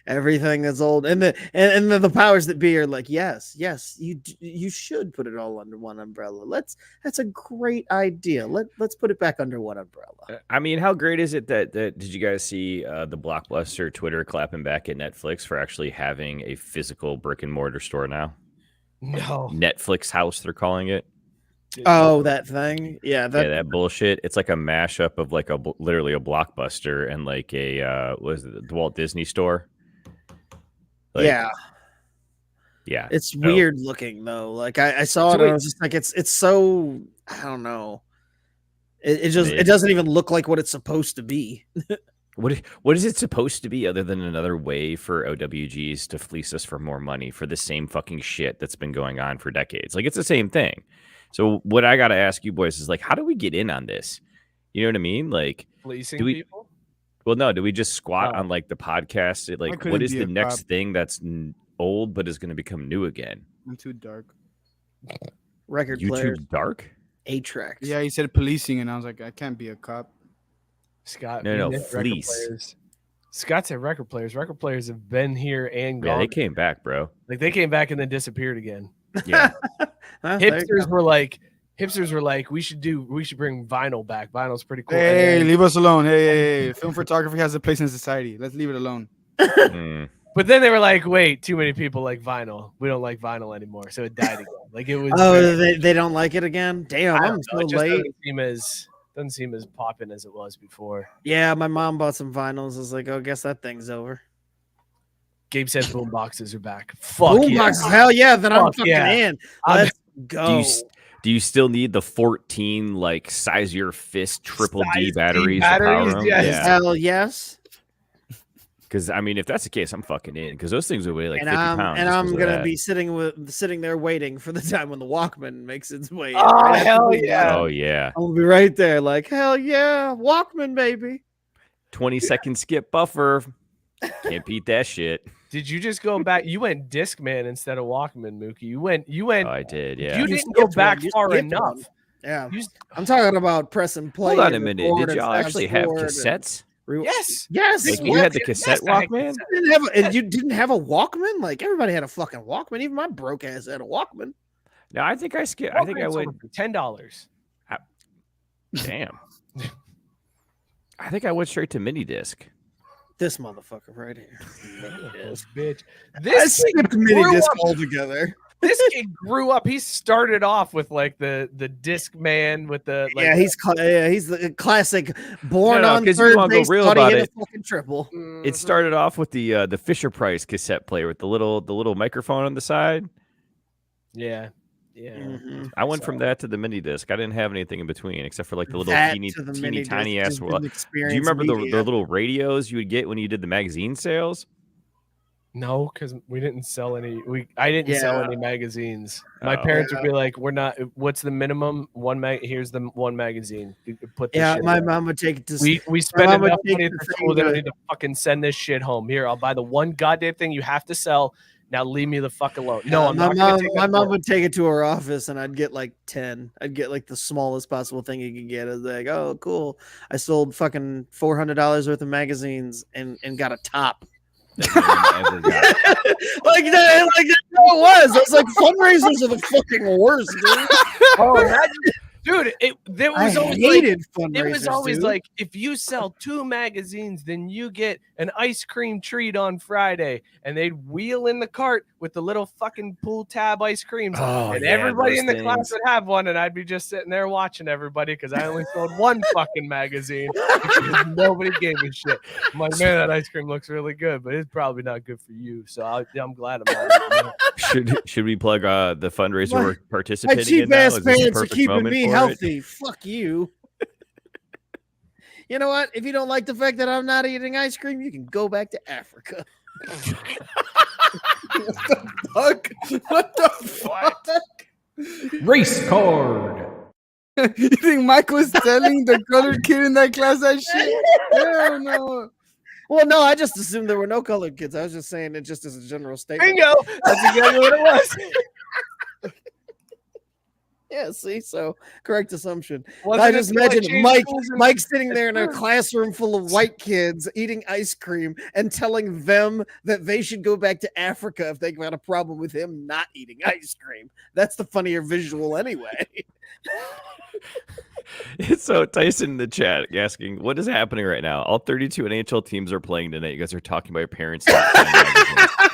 everything is old, and the powers that be are like, yes, you should put it all under one umbrella. That's a great idea. Let's put it back under one umbrella. I mean, how great is it that did you guys see the Blockbuster Twitter clapping back at Netflix for actually having a physical brick and mortar store now? No. Netflix House, they're calling it. Oh, that thing, that bullshit. It's like a mashup of like literally a Blockbuster and like a was it the Walt Disney store? Like, yeah. It's weird looking though. Like I saw it, and I was just like, it's so, I don't know. It doesn't even look like what it's supposed to be. What is it supposed to be other than another way for OWGs to fleece us for more money for the same fucking shit that's been going on for decades? Like, it's the same thing. So what I got to ask you boys is like, how do we get in on this? You know what I mean? Like, fleecing people? Well, no, do we just squat on like the podcast? Like, what is the next thing that's old but is going to become new again? I'm too dark. Record YouTube players. dark? 8-tracks. Yeah, he said policing, and I was like, I can't be a cop. Scott. No, fleece. Scott said record players. Record players have been here and gone. Yeah, they came back, bro. Like they came back and then disappeared again. Yeah. Hipsters were like, we should bring vinyl back. Vinyl's pretty cool. Hey, leave us alone. Hey, film photography has a place in society. Let's leave it alone. But then they were like, wait, too many people like vinyl. We don't like vinyl anymore. So it died again. Like it was. Oh, they don't like it again? Damn, I'm so late. Doesn't seem as poppin' as it was before. Yeah, my mom bought some vinyls. I was like, oh, guess that thing's over. Gabe said boom boxes are back. Fuck boom boxes, hell yeah! Then I'm fucking in. Let's go. Do you still need the 14 like size your fist triple D batteries? Yes. Yeah. Hell yes. Because I mean, if that's the case, I'm fucking in. Because those things would weigh like 50 pounds. And I'm gonna be sitting there waiting for the time when the Walkman makes its way. Oh hell yeah! Oh yeah! I'll be right there, like hell yeah, Walkman baby. 20-second skip buffer. Can't beat that shit. Did you just go back? You went Discman instead of Walkman, Mookie. You went. Oh, I did. Yeah. You didn't go back far enough. Yeah. I'm talking about pressing play. Hold on a minute. Did y'all actually have cassettes? Yes. Like you had the cassette Walkman? You didn't have a Walkman? Like everybody had a fucking Walkman. Even my broke ass had a Walkman. No, I think I skipped. I think I went $10. Damn. I think I went straight to mini disc. This motherfucker right here. This bitch. This skipped mini disc altogether. This kid grew up. He started off with like the disc man with the like, he's the classic born on because third you want to base, go real about it. Fucking triple. It started off with the Fisher Price cassette player with the little microphone on the side. Yeah. Mm-hmm. I went from that to the mini disc. I didn't have anything in between except for like the little teeny tiny ass. Do you remember the little radios you would get when you did the magazine sales? No, because we didn't sell any. I didn't sell any magazines. My parents would be like, "We're not. What's the minimum? Here's the one magazine. Put this shit my in. mom would take it to. We spend enough money at the school. They don't need to fucking send this shit home. Here, I'll buy the one goddamn thing you have to sell. Now leave me the fuck alone. No, my mom would take it to her office, and I'd get like 10. I'd get like the smallest possible thing you could get. I was like, oh, cool. I sold fucking $400 worth of magazines and got a top. That no one ever got. like that it was. I was like, fundraisers are the fucking worst, dude. Dude, it was always like if you sell 2 magazines, then you get an ice cream treat on Friday, and they'd wheel in the cart with the little fucking pull tab ice creams, and everybody in the class would have one, and I'd be just sitting there watching everybody because I only sold one fucking magazine because nobody gave me shit. I'm like, man, that ice cream looks really good, but it's probably not good for you. So I'm glad I'm not. Should we plug the fundraiser we're participating my cheap in now? ass parents are keeping me healthy. Fuck you. You know what? If you don't like the fact that I'm not eating ice cream, you can go back to Africa. What the fuck? Race card. You think Mike was telling the colored kid in that class that shit? Hell no. Well, no, I just assumed there were no colored kids. I was just saying it just as a general statement. Bingo! That's exactly what it was. Yeah, see, so correct assumption. Wasn't I it just till I imagine changed schools in Mike sitting there in a Pittsburgh? classroom full of white kids eating ice cream and telling them that they should go back to Africa if they got a problem with him not eating ice cream. That's the funnier visual anyway. So Tyson in the chat asking, what is happening right now? All 32 NHL teams are playing tonight. You guys are talking about your parents.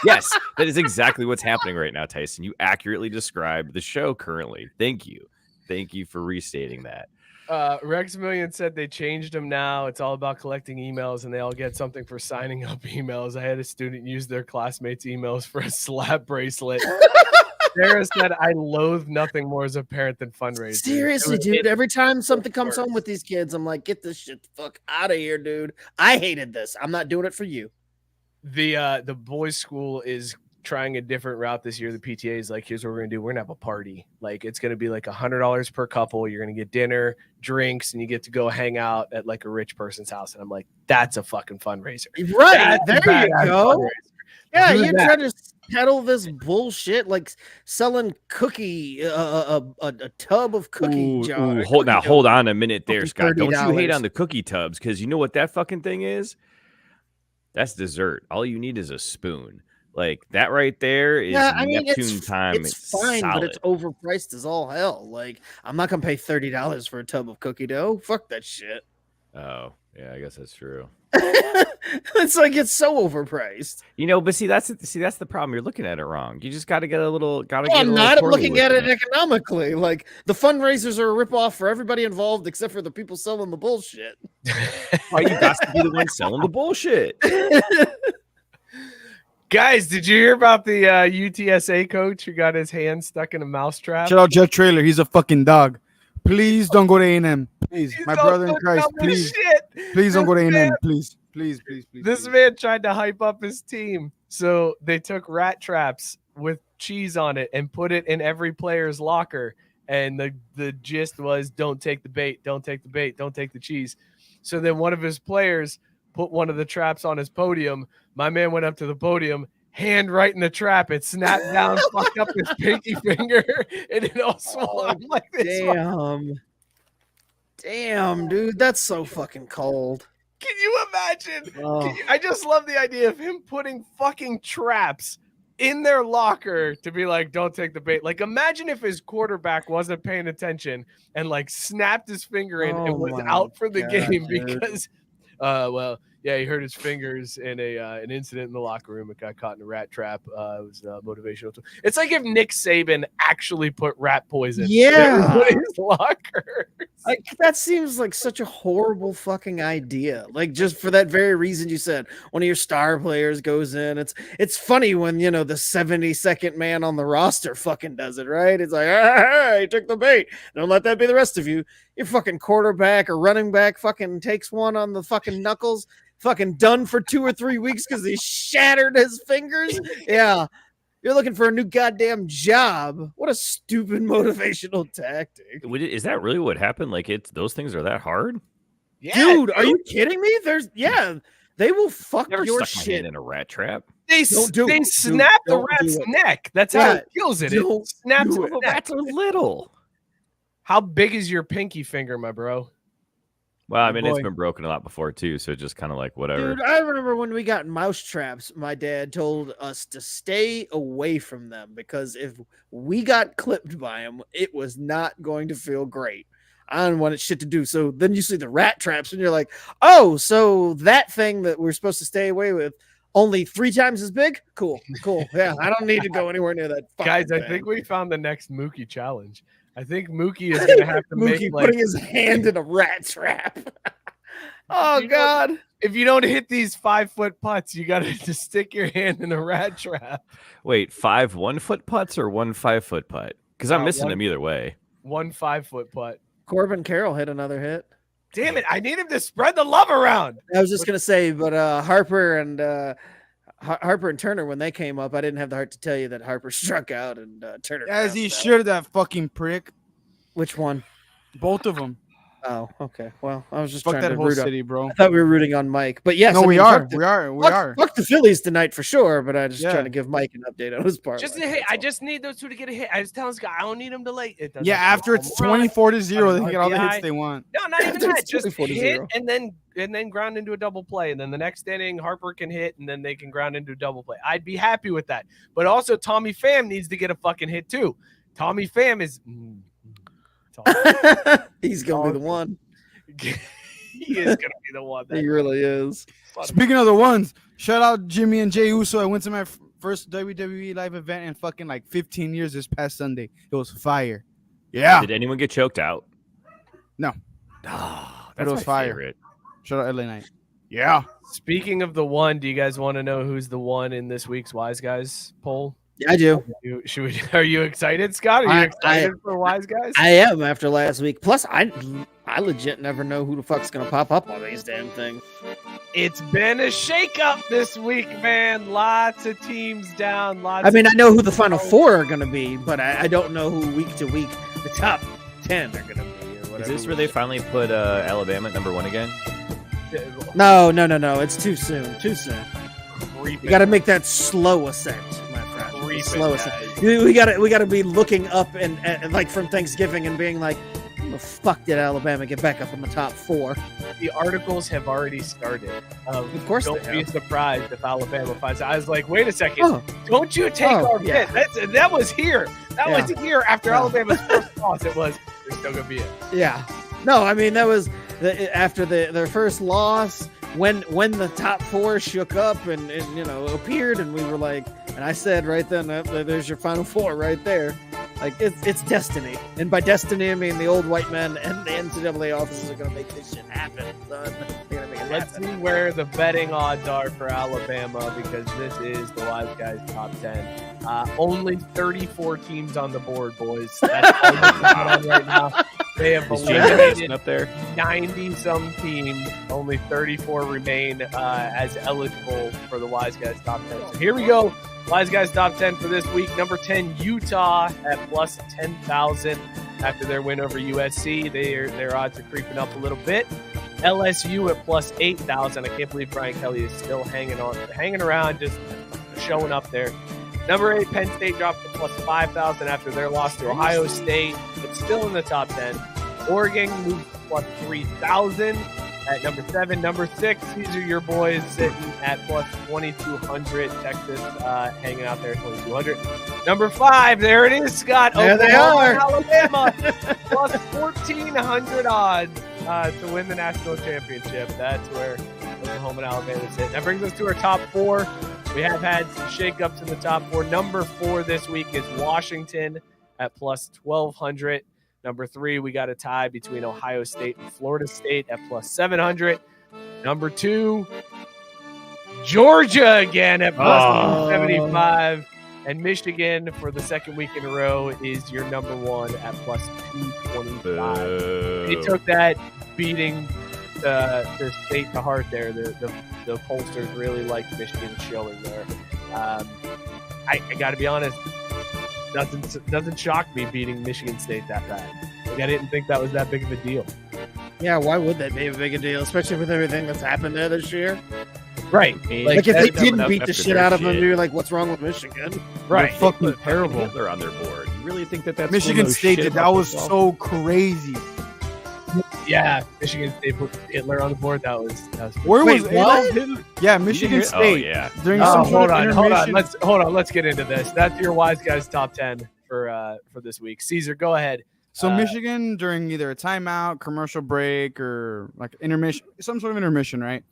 Yes, that is exactly what's happening right now, Tyson. You accurately described the show currently. Thank you. Thank you for restating that. Rex Million said they changed them now. It's all about collecting emails, and they all get something for signing up emails. I had a student use their classmates' emails for a slap bracelet. Sarah said, I loathe nothing more as a parent than fundraising. Seriously, dude. Every time something comes home with these kids, I'm like, get this shit the fuck out of here, dude. I hated this. I'm not doing it for you. The boys' school is trying a different route this year. The PTA is like, here's what we're gonna do. We're gonna have a party. Like, it's gonna be like $100 per couple. You're gonna get dinner, drinks, and you get to go hang out at like a rich person's house. And I'm like, that's a fucking fundraiser. Right. That's There you go. fundraiser. Yeah, Do you that. try to peddle this bullshit like selling cookie, a tub of cookie jar. Hold on a minute there, Fucking Scott. Don't you hate $30. on the cookie tubs? Because you know what that fucking thing is? That's dessert. All you need is a spoon. Like that right there is Neptune time. It's fine, solid. but it's overpriced as all hell. Like, I'm not gonna pay $30 for a tub of cookie dough. Fuck that shit. Oh, yeah, I guess that's true. It's like it's so overpriced. You know, but that's the problem. You're looking at it wrong. You just got to get a little. I'm not looking at it economically. Like, the fundraisers are a ripoff for everybody involved except for the people selling the bullshit. Why you got to be the one selling the bullshit? Guys, did you hear about the UTSA coach who got his hand stuck in a mousetrap? Shout out Jeff Trailer. He's a fucking dog. Please don't go to A&M. Please, You my don't brother in know Christ. dumb Please, shit. please don't go to This A&M. man- Please. This man tried to hype up his team. So they took rat traps with cheese on it and put it in every player's locker. And the gist was, don't take the bait, don't take the bait, don't take the cheese. So then one of his players put one of the traps on his podium. My man went up to the podium, hand right in the trap. It snapped down, fucked up his pinky finger, and it all swung like this. Damn, dude, that's so fucking cold. Can you imagine? Oh. I just love the idea of him putting fucking traps in their locker to be like, don't take the bait. Like, imagine if his quarterback wasn't paying attention and like snapped his finger in and was out for the game because, he hurt his fingers in an incident in the locker room. It got caught in a rat trap. It was motivational. It's like if Nick Saban actually put rat poison in his locker. Like, that seems like such a horrible fucking idea. Like, just for that very reason you said, one of your star players goes in. It's funny when, the 72nd man on the roster fucking does it, right? It's like, he took the bait. Don't let that be the rest of you. Your fucking quarterback or running back fucking takes one on the fucking knuckles, fucking done for 2 or 3 weeks because he shattered his fingers. Yeah. You're looking for a new goddamn job. What a stupid motivational tactic. Is that really what happened? Like, those things are that hard? Yeah, Dude, are you kidding me? They will fuck Never your stuck my shit. hand in a rat trap. They snap the Don't rat's do it. neck. That's how it kills it. It Don't snaps do the it. neck. Rats are little. How big is your pinky finger, my bro? Well, I mean, it's boy. been broken a lot before too, so just kind of like whatever. Dude, I remember when we got mouse traps, my dad told us to stay away from them because if we got clipped by them, it was not going to feel great. I don't want shit to do. So then you see the rat traps and you're like, oh, so that thing that we're supposed to stay away with only 3 times as big? Cool. Yeah, I don't need to go anywhere near that. Guys, I think we found the next Mookie challenge. I think Mookie is going to have to Mookie make like putting his hand in a rat trap. Oh, God. If you don't hit these 5-foot putts, you got to just stick your hand in a rat trap. Wait, 5 1-foot putts or 1 5-foot putt? Because I'm missing them either way. 1 5-foot putt. Corbin Carroll hit another hit. Damn it. I need him to spread the love around. I was just going to say, but Harper and Turner, when they came up, I didn't have the heart to tell you that Harper struck out and Turner. As he bounced out. should, that fucking prick. Which one? Both of them. Oh, okay. Well, I was just Fuck trying that to whole root on. city, bro. I thought we were rooting on Mike, but yes, No, I we mean, are. fuck the- We are. We fuck, are. fuck the Phillies tonight for sure. But I just Yeah. trying to give Mike an update on his part. Just a hit. I just need those two to get a hit. I just tell this guy I don't need them to late. It doesn't Yeah, have after to be it's a home run. 24-0, they can get all the RBI. hits they want. No, not even After that. it's Just 24-0. hit and then ground into a double play, and then the next inning Harper can hit, and then they can ground into a double play. I'd be happy with that. But also Tommy Pham needs to get a fucking hit too. Tommy Pham is. He's gonna be the one. He is gonna be the one. He really is. Speaking of the ones, shout out Jimmy and Jay Uso. I went to my first WWE live event in fucking like 15 years this past Sunday. It was fire. Yeah. Did anyone get choked out? No. Oh, It that's was my fire. favorite. Shout out LA Knight. Yeah. Speaking of the one, do you guys want to know who's the one in this week's Wise Guys poll? Yeah, I do. Are you excited, Scott? Are you excited for Wise Guys? I am after last week. Plus, I legit never know who the fuck's gonna pop up on these damn things. It's been a shakeup this week, man. Lots of teams down. I mean, I know who the final four are gonna be, but I don't know who week to week the top 10 are gonna be. Or Is whatever. this where they finally put Alabama at number 1 again? No. It's too soon. Too soon. You got to make that slow ascent, my friend. Slow ascent. We got to be looking up and like from Thanksgiving and being like, how the fuck did Alabama get back up in the top 4? The articles have already started. Of course Don't they be have. surprised if Alabama finds out. I was like, wait a second. Oh. Don't you take Oh, our yeah. pick. That was here. That Yeah. was here after Yeah. Alabama's first loss. It was. They're still going to be it. Yeah. No, I mean that was after their first loss when the top 4 shook up and appeared, and we were like, and I said right then, there's your final 4 right there. Like it's destiny, and by destiny I mean the old white men and the NCAA offices are gonna make this shit happen, son. They're gonna make it Let's happen. see where the betting odds are for Alabama, because this is the Wise Guys top 10. Only 34 teams on the board, boys. That's all that's going on right now. They have Is James Mason eliminated up there? 90-some teams. Only 34 remain as eligible for the Wise Guys top 10. So here we go. Wise Guys top 10 for this week. Number 10, Utah at plus 10,000 after their win over USC. Their odds are creeping up a little bit. LSU at plus 8,000. I can't believe Brian Kelly is still hanging around, just showing up there. Number 8, Penn State dropped to plus 5,000 after their loss to Ohio State, but still in the top 10. Oregon moved to plus 3,000 at number 7. Number 6, these are your boys sitting at plus 2,200. Texas hanging out there at 2,200. Number 5, there it is, Scott. There they Oklahoma, are. Alabama, plus 1,400 odds to win the national championship. That's where Oklahoma and Alabama sit. That brings us to our top 4. We have had some shakeups in the top 4. Number 4 this week is Washington at plus 1,200. Number 3, we got a tie between Ohio State and Florida State at plus 700. Number 2, Georgia again at plus 75. And Michigan for the second week in a row is your number 1 at plus 225. They took that beating the state to heart there. The pollsters really liked Michigan's showing there. I got to be honest, doesn't shock me beating Michigan State that bad. Like, I didn't think that was that big of a deal. Yeah, why would that be a big a deal, especially with everything that's happened there this year? Right. Like if they didn't beat the after shit their out of them, shit. you're like, what's wrong with Michigan? Right. They're fucking terrible. Hitler on their board. You really think that's Michigan State did that was so crazy. Yeah, Michigan State put Hitler on the board. That was Where Wait, was what? Adolf Hitler? Yeah, Michigan Oh State. yeah. During Oh, some sort hold of on. intermission. Let's get into this. That's your Wise Guys top 10 for this week. Caesar, go ahead. So Michigan during either a timeout, commercial break, or like intermission, some sort of intermission, right?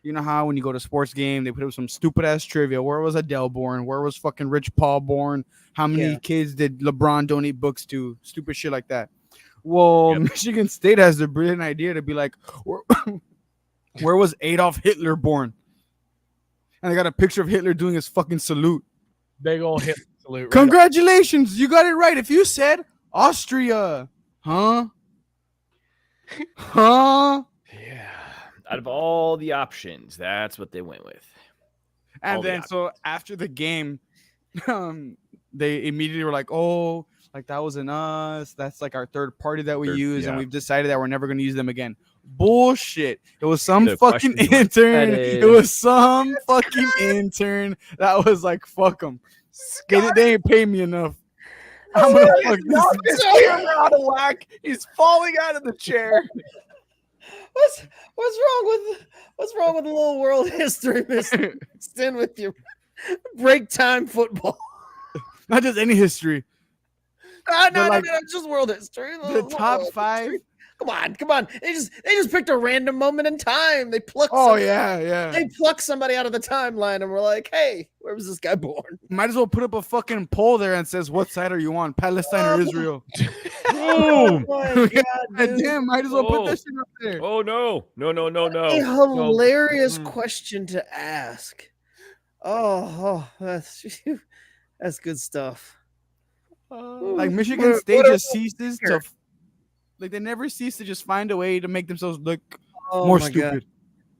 You know how when you go to a sports game, they put up some stupid ass trivia. Where was Adele born? Where was fucking Rich Paul born? How many kids did LeBron donate books to? Stupid shit like that. Well, Michigan State has the brilliant idea to be like, where was Adolf Hitler born? And I got a picture of Hitler doing his fucking salute. Big old Hitler salute. Right Congratulations, you got it right. If you said Austria, huh? Yeah. Out of all the options, that's what they went with. And All the then so after the game, they immediately were like, "Oh, Like that wasn't us. That's like our third party that we Third- use, and yeah. we've decided that we're never going to use them again. Bullshit. It was some The fucking questions were intern. vetted. It was some fucking intern that was like, fuck them. They ain't pay me enough. I'm gonna fuck Knocked this. his camera out of whack. He's falling out of the chair. What's wrong with a little world history mixed in with your break time football? Not just any history. No, like, it's just world history. The top World 5. history. Come on. They just picked a random moment in time. They plucked. Oh yeah. They plucked somebody out of the timeline and were like, "Hey, where was this guy born?" Might as well put up a fucking poll there and says, "What side are you on, Palestine or Israel?" Oh my god, dude. Damn, might as well put that shit up there. Oh no. A hilarious question to ask. Oh, that's good stuff. Like Michigan State just ceases to, like they never cease to just find a way to make themselves look more my stupid. God.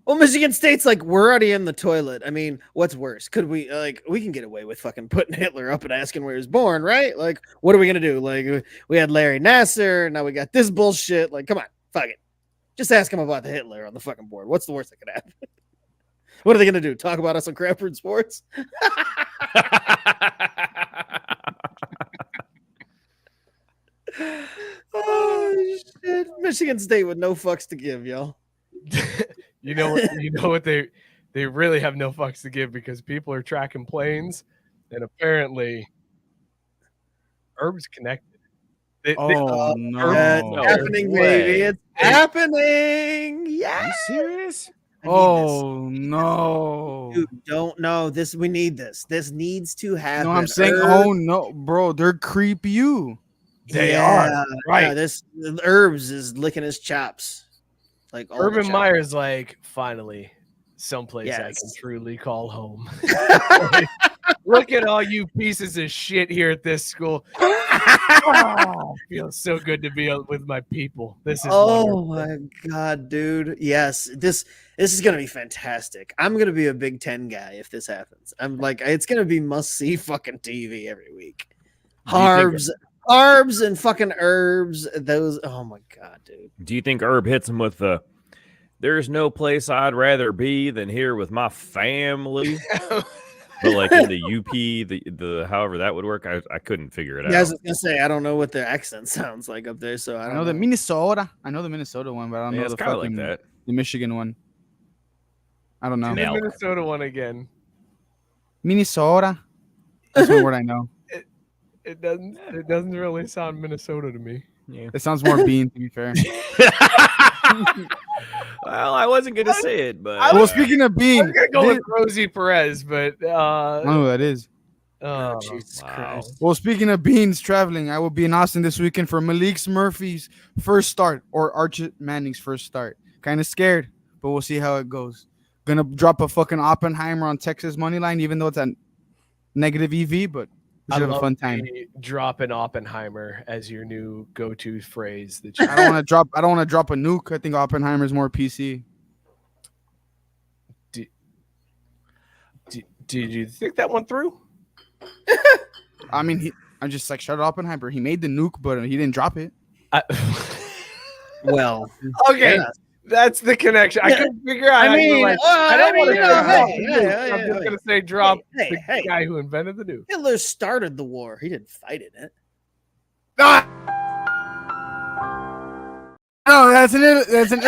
Well, Michigan State's like, we're already in the toilet. I mean, what's worse? Could we we can get away with fucking putting Hitler up and asking where he was born, right? Like, what are we gonna do? Like, we had Larry Nasser, now we got this bullshit. Like, come on, fuck it. Just ask him about the Hitler on the fucking board. What's the worst that could happen? What are they gonna do? Talk about us on Crapford Sports? Oh shit! Michigan State with no fucks to give, y'all. You know what they really have no fucks to give because people are tracking planes, and apparently, Herb's connected. No. It's happening, baby! It's happening! Yeah. Are you serious? Oh no. Dude, don't know this. We need this. This needs to happen. No, I'm saying, oh no, bro, they're creep you. They are right. Yeah, this Herbs is licking his chops. Like all the Urban chops. Meyer's like, finally, someplace I Yes. can truly call home. Look at all you pieces of shit here at this school. Oh, feels so good to be with my people. This is Oh wonderful. my god, dude! Yes, this is gonna be fantastic. I'm gonna be a Big Ten guy if this happens. I'm like, it's gonna be must see fucking TV every week. Harbs and fucking Herbs. Those. Oh my god, dude. Do you think Herb hits him with the "There's no place I'd rather be than here with my family"? But like in the UP, the however that would work, I couldn't figure it out. Yeah, I was gonna say I don't know what their accent sounds like up there, so I I don't know the Minnesota. I know the Minnesota one, but I don't Yeah, know it's the kind of fucking like that. the Michigan one. I don't know. The Nail. Minnesota one again. Minnesota. That's one word I know. It doesn't really sound Minnesota to me. Yeah. It sounds more bean, to be fair. Well, I wasn't gonna say it, but Well, speaking of bean, I'm gonna go with Rosie Perez, but I don't know who that is. Oh, Jesus wow. Christ. Well, speaking of beans traveling, I will be in Austin this weekend for Malik Murphy's first start or Archie Manning's first start. Kind of scared, but we'll see how it goes. Gonna drop a fucking Oppenheimer on Texas money line, even though it's at negative EV, but we should have a fun time. Dropping Oppenheimer as your new go-to phrase. That you I don't want to drop a nuke. I think Oppenheimer's more PC. did you think that one through? I mean, I'm just like, shut up, Oppenheimer. He made the nuke, but he didn't drop it. Well, Okay, yeah. that's the connection. I couldn't figure out. I mean, I don't want to hey, I'm just gonna say drop Hey, the hey. guy who invented the nuke. Hitler started the war. He didn't fight in it. No, that's an ill time. That's an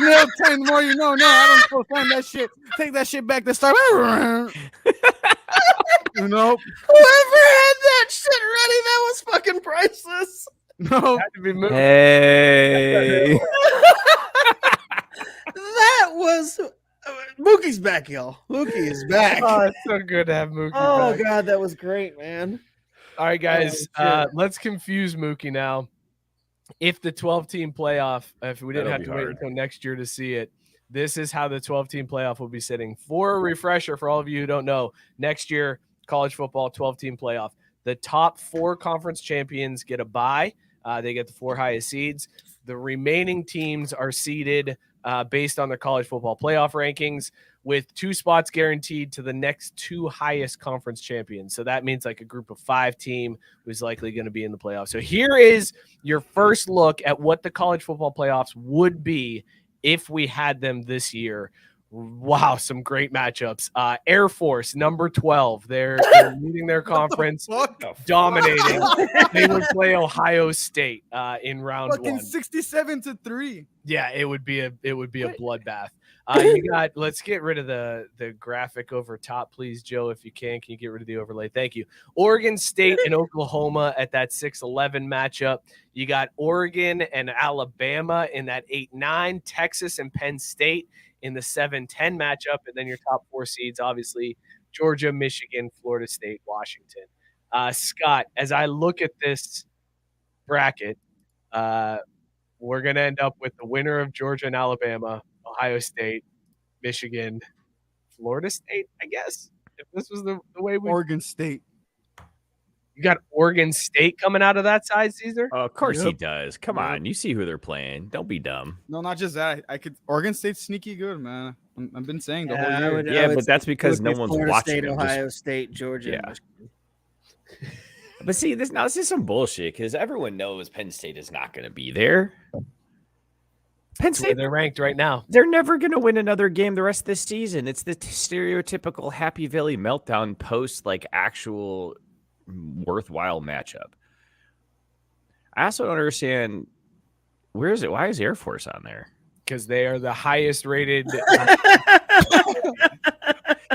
ill time. The more you know. No, I don't co-sign that shit. Take that shit back to start. Nope. Whoever had that shit ready, that was fucking priceless. No. Had to be moved. hey, That was Mookie's back, y'all. Mookie is back. Oh, it's so good to have Mookie Oh back. god, that was great, man. All right, guys, Oh, shit. let's confuse Mookie now. If the 12-team playoff, if we didn't That'll have be to wait hard. until next year to see it, this is how the 12-team playoff will be sitting. For a refresher, for all of you who don't know, next year, college football 12-team playoff. The top 4 conference champions get a bye. They get the 4 highest seeds. The remaining teams are seeded based on their college football playoff rankings, with 2 spots guaranteed to the next 2 highest conference champions. So that means like a group of 5 team who's likely going to be in the playoffs. So here is your first look at what the college football playoffs would be if we had them this year. Wow, some great matchups. Air Force, number 12. They're leading their conference, dominating. They would play Ohio State in round Fucking 1. 67-3. Yeah, it would be a bloodbath. You got. Let's get rid of the graphic over top, please, Joe. If you can you get rid of the overlay? Thank you. Oregon State and Oklahoma at that 6-11 matchup. You got Oregon and Alabama in that 8-9. Texas and Penn State in the 7-10 matchup, and then your top 4 seeds, obviously Georgia, Michigan, Florida State, Washington. Scott, as I look at this bracket, we're going to end up with the winner of Georgia and Alabama, Ohio State, Michigan, Florida State, I guess, if this was the way we... Oregon State. You got Oregon State coming out of that side, Caesar? Of course he does. Come on. You see who they're playing. Don't be dumb. No, not just that. Oregon State's sneaky good, man. I've been saying the whole year. Yeah, but that's because no one's Florida watching State, them. Ohio State, Georgia. Yeah. But see, this is some bullshit because everyone knows Penn State is not going to be there. Penn State, they're ranked right now. They're never going to win another game the rest of this season. It's the stereotypical Happy Valley meltdown post like actual worthwhile matchup. I also don't understand where is it? Why is Air Force on there? Because they are the highest rated.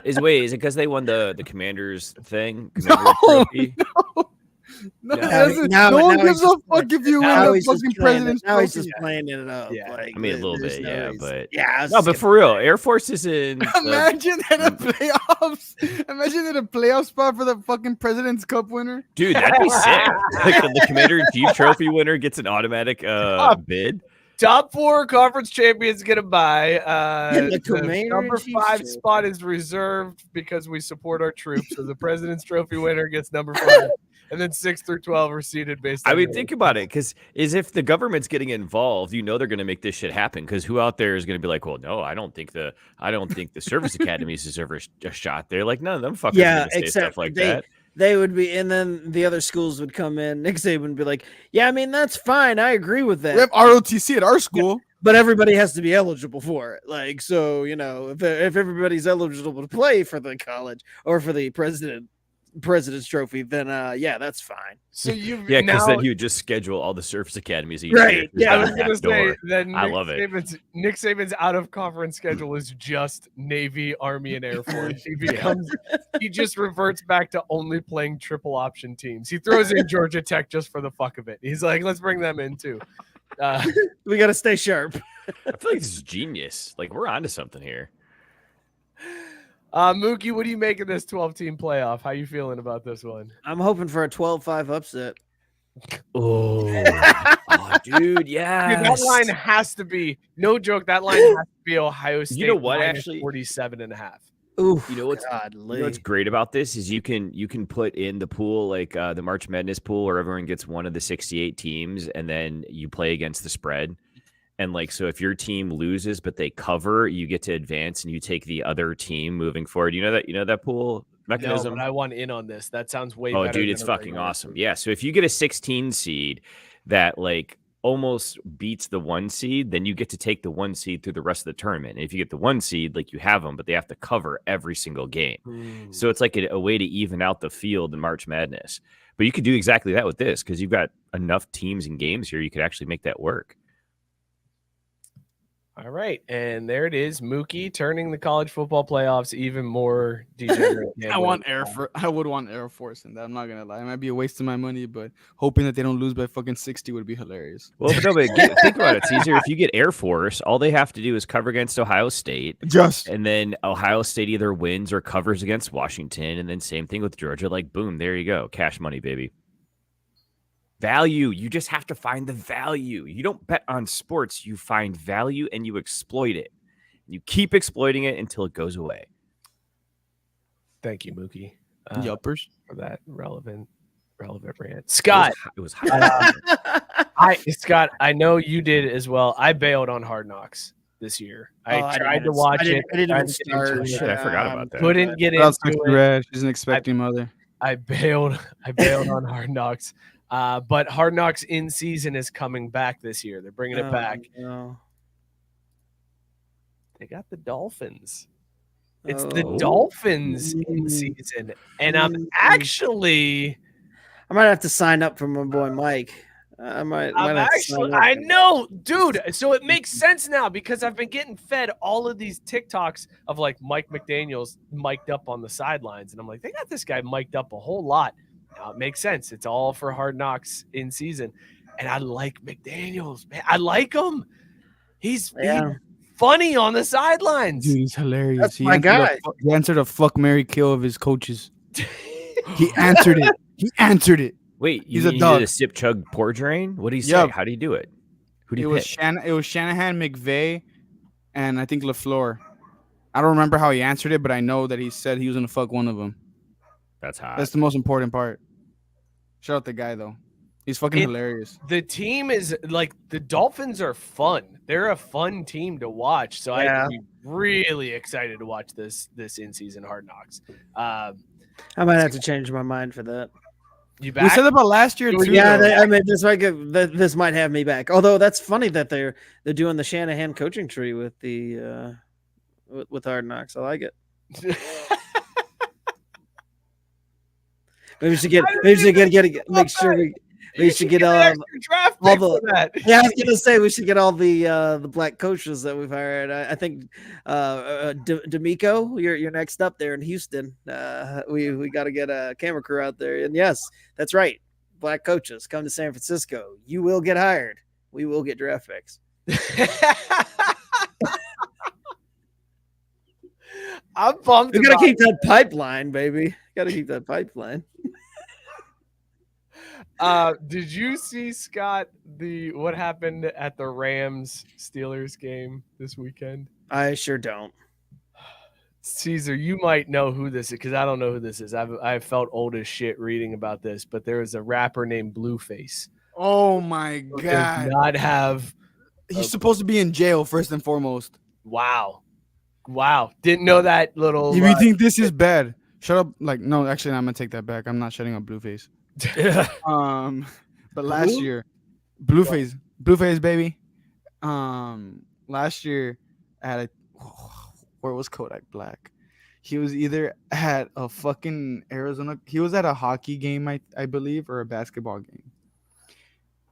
Is it because they won the Commanders thing? Commander trophy? No, no one now gives a fuck if you win the fucking president's Now he's trophy. just playing it up. Yeah. Like, I mean, a little there's bit, no yeah, reason. but yeah. no, but for real, Air Force is in. Imagine at a playoffs. Imagine at a playoff spot for the fucking President's Cup winner. Dude, that'd be sick. Like the Commander-in-Chief trophy winner gets an automatic bid. Top 4 conference champions get a bye. The number 5 spot is reserved because we support our troops. So the President's Trophy winner gets number 5. And then 6 through 12 are seeded based on. I mean, think about it, because if the government's getting involved, they're going to make this shit happen. Because who out there is going to be like, well, no, I don't think the service academies deserve a shot. They're like, none of them fuckers going to say stuff like that. They would be, and then the other schools would come in. Nick Saban would be like, "Yeah, I mean that's fine. I agree with that." We have ROTC at our school, but everybody has to be eligible for it. Like, so if everybody's eligible to play for the college or for the President's Trophy, then yeah, that's fine. So you because then you would just schedule all the service academies each right. year. Yeah, I was going to say that I love it. Nick Saban's out of conference schedule is just Navy, Army, and Air Force. He just reverts back to only playing triple option teams. He throws in Georgia Tech just for the fuck of it. He's like, let's bring them in too. We got to stay sharp. I feel like this is genius. Like we're onto something here. Mookie, what do you make of this 12-team playoff? How you feeling about this one? I'm hoping for a 12-5 upset. Oh, dude, yeah. That line has to be, no joke, that line has to be Ohio State. You know what, minus actually? 47.5. Oof, you know what's great about this is you can put in the pool like the March Madness pool where everyone gets one of the 68 teams and then you play against the spread. And like, so if your team loses, but they cover, you get to advance and you take the other team moving forward. You know that pool mechanism? No, but I want in on this. That sounds way better. Oh, dude, it's fucking awesome. Yeah. So if you get a 16 seed that like almost beats the 1 seed, then you get to take the 1 seed through the rest of the tournament. And if you get the 1 seed, like you have them, but they have to cover every single game. So it's like a way to even out the field in March Madness. But you could do exactly that with this because you've got enough teams and games here. You could actually make that work. All right, and there it is, Mookie turning the college football playoffs even more degenerate. I would want Air Force in that. I'm not gonna lie. It might be a waste of my money, but hoping that they don't lose by fucking 60 would be hilarious. Well, but think about it, Caesar. If you get Air Force, all they have to do is cover against Ohio State, and then Ohio State either wins or covers against Washington, and then same thing with Georgia. Like, boom, there you go, cash money, baby. Value. You just have to find the value. You don't bet on sports. You find value and you exploit it. You keep exploiting it until it goes away. Thank you, Mookie. Yuppers. For that relevant rant. Scott. It was hot. Scott, I know you did as well. I bailed on Hard Knocks. this year. Oh, I tried to watch it. I didn't tried even to get into start. it. Shit, I forgot about that. Couldn't get Shout out into to it. Red. She's an expecting mother. I bailed on Hard Knocks. But Hard Knocks in season is coming back this year. They're bringing it back. No. They got the Dolphins. It's the Oh. Dolphins in season, and I might have to sign up for my boy Mike. I might have to sign up. I know, dude. So it makes sense now because I've been getting fed all of these TikToks of like Mike McDaniel's mic'd up on the sidelines, and I'm like, they got this guy mic'd up a whole lot. Now it makes sense. It's all for Hard Knocks in season, and I like McDaniel's, man. I like him. He's funny on the sidelines. Dude, he's hilarious. That's my guy. He answered a fuck, marry, kill of his coaches. He answered it. He answered it. Wait, He's you a did dog. a sip chug pour drain? What did he say? Yep. How do you do it? Who do It you was pick? it was Shanahan, McVay, and I think LaFleur. I don't remember how he answered it, but I know that he said he was gonna fuck one of them. That's hot. That's the most important part. Shout out the guy though. He's fucking hilarious. The team is like the Dolphins are fun. They're a fun team to watch. So Yeah. I'd be really excited to watch this in season Hard Knocks. I might have to change my mind for that. You We back? said about last year too. Yeah, though. I mean, this might have me back. Although that's funny that they're doing the Shanahan coaching tree with the with Hard Knocks. I like it. Maybe we should get make sure we should get all draft all pick for that. Yeah, I was gonna say we should get all the black coaches that we've hired. I think D'Amico, you're next up there in Houston. We got to get a camera crew out there. And yes, that's right. Black coaches come to San Francisco. You will get hired. We will get draft picks. I'm pumped. We gotta keep that pipeline, baby. Gotta keep that pipeline. Did you see, Scott, what happened at the Rams Steelers game this weekend? I sure don't. Caesar, you might know who this is because I don't know who this is. I've felt old as shit reading about this, but there was a rapper named Blueface. Oh my Who god. does not have. He's supposed to be in jail first and foremost. Wow. Didn't know that little. If you think this is bad, shut up. Like, no, actually, I'm gonna take that back. I'm not shutting up Blueface. But last year, Blueface, baby. Last year at where was Kodak Black? He was either at a fucking Arizona. He was at a hockey game, I believe, or a basketball game.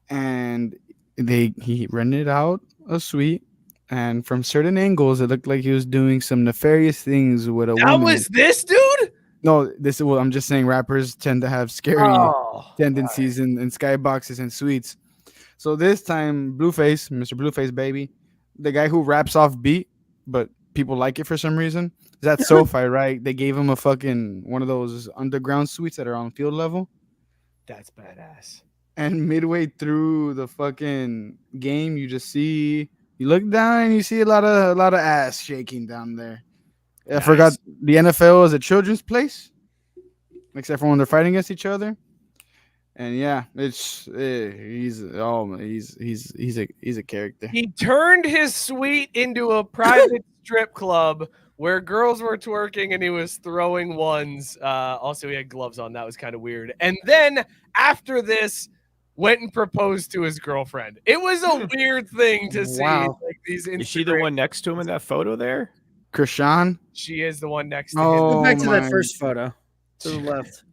And he rented out a suite, and from certain angles, it looked like he was doing some nefarious things with a woman. That was this dude? No, this is what I'm just saying. Rappers tend to have scary tendencies in skyboxes and suites. So this time, Blueface, Mr. Blueface, baby, the guy who raps off beat, but people like it for some reason, is at SoFi, right? They gave him a fucking one of those underground suites that are on field level. That's badass. And midway through the fucking game, you look down and you see a lot of ass shaking down there. I forgot the NFL is a children's place, except for when they're fighting against each other. And yeah, he's a character. He turned his suite into a private strip club where girls were twerking and he was throwing ones. Also, he had gloves on. That was kind of weird. And then after this, went and proposed to his girlfriend. It was a weird thing to see. Wow. Like these Is she the one next to him in that photo there? Krishan? She is the one next to him. Go back to my. that first photo to the left.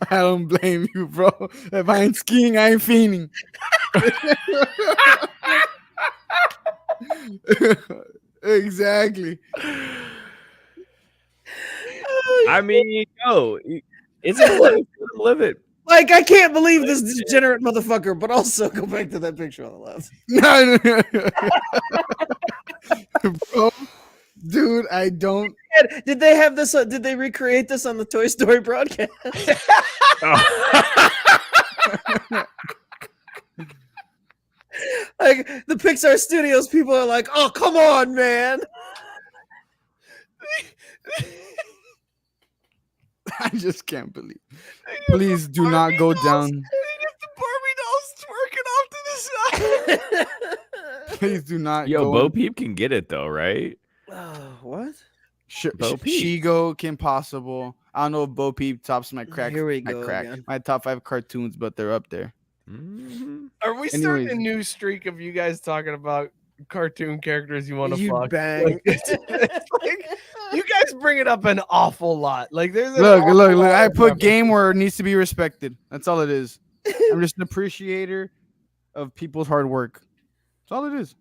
I don't blame you, bro. If I ain't skiing, I ain't fiending. Exactly. I mean, yo, it's a live it. Like, I can't believe this degenerate motherfucker, but also go back to that picture on the left. No. Bro, dude, I don't. Did they have this? Did they recreate this on the Toy Story broadcast? Like, the Pixar Studios people are like, "Oh, come on, man!" I just can't believe. Please do not go down. The Barbie dolls twerking off to the side. Please do not. Yo, go Bo in- Peep can get it though, right? What? Bo Peep. Shigo, Kim Possible. I don't know if Bo Peep tops my Here we go again. my top 5 cartoons, but they're up there. Mhm. Are we starting a Anyways. new streak of you guys talking about cartoon characters you want to You fuck? bang. Like, it's like, you guys bring it up an awful lot. Like there's an Look. awful lot I of put references. game where it needs to be respected. That's all it is. I'm just an appreciator of people's hard work. That's all it is.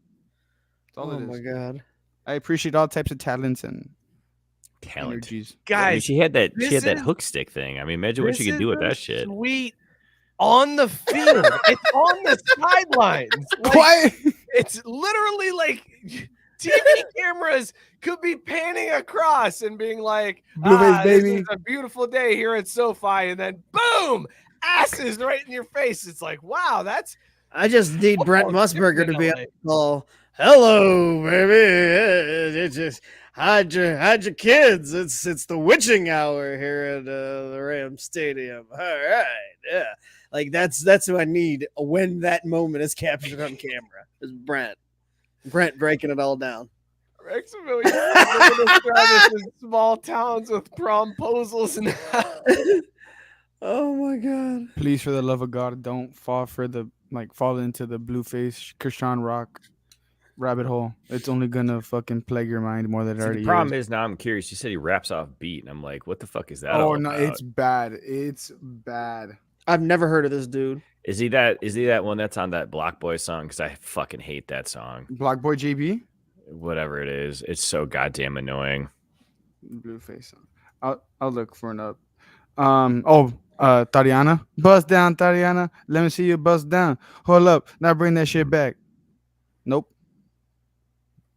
That's all Oh it is. my god. I appreciate all types of talents and Talent. energies. I mean, Guys. she had that this is- hook stick thing. I mean, imagine what she could do with that shit. Sweet on the field. It's on the sidelines. Like, Why? it's literally like TV cameras could be panning across and being like, Blueface, this baby." is a beautiful day here at SoFi, and then boom, asses right in your face. It's like, wow, that's I just need Brent football's Musburger different to be in on the call. Hello, baby. It's just hide your kids. It's the witching hour here at the Ram Stadium. All right, yeah. Like that's who I need when that moment is captured on camera. Is Brent. Brent breaking it all down. Rexville. You're describe this as small towns with promposals and Oh my god. Please, for the love of God, don't fall into the Blueface Krishan Rock rabbit hole. It's only gonna fucking plague your mind more than it See, already the problem is. is now I'm curious. You said he raps off beat, and I'm like, what the fuck is that? Oh all no, about? it's bad. It's bad. I've never heard of this dude. Is he that one that's on that Block Boy song? Because I fucking hate that song. Block Boy JB, Whatever it is, it's so goddamn annoying. Blueface. I'll look for it up. Tatiana, bust down, Tatiana. Let me see you bust down. Hold up, now bring that shit back. Nope.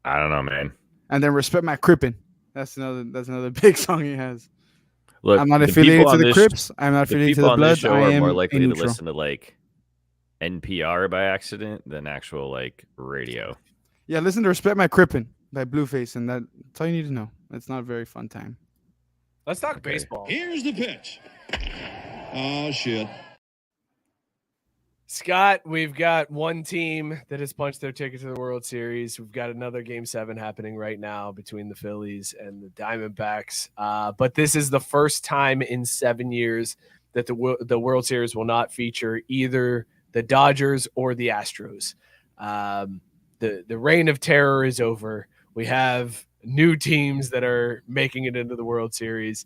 I don't know, man. And then respect my Crippin'. That's another big song he has. Look, I'm not the affiliated people to on the this- Crips. I'm not The affiliated to people the on this Bloods. show I are am more likely to neutral. listen to like NPR by accident than actual like radio. Yeah, listen to Respect My Crippin' by Blueface, and that's all you need to know. It's not a very fun time. let's talk baseball. Here's the pitch. Oh, shit. Scott, we've got one team that has punched their ticket to the World Series. We've got another Game 7 happening right now between the Phillies and the Diamondbacks. But this is the first time in 7 years that the World Series will not feature either the Dodgers or the Astros. The reign of terror is over. We have new teams that are making it into the World Series.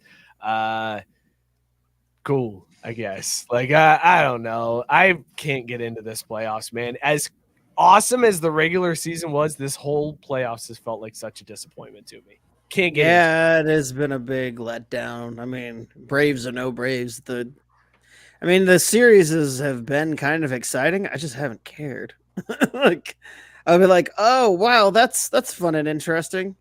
Cool, I guess. Like, I don't know. I can't get into this playoffs, man. As awesome as the regular season was, this whole playoffs has felt like such a disappointment to me. Can't get into Yeah, it has been a big letdown. I mean, Braves or no Braves. The series have been kind of exciting. I just haven't cared. Like, I'll be like, oh wow, that's fun and interesting.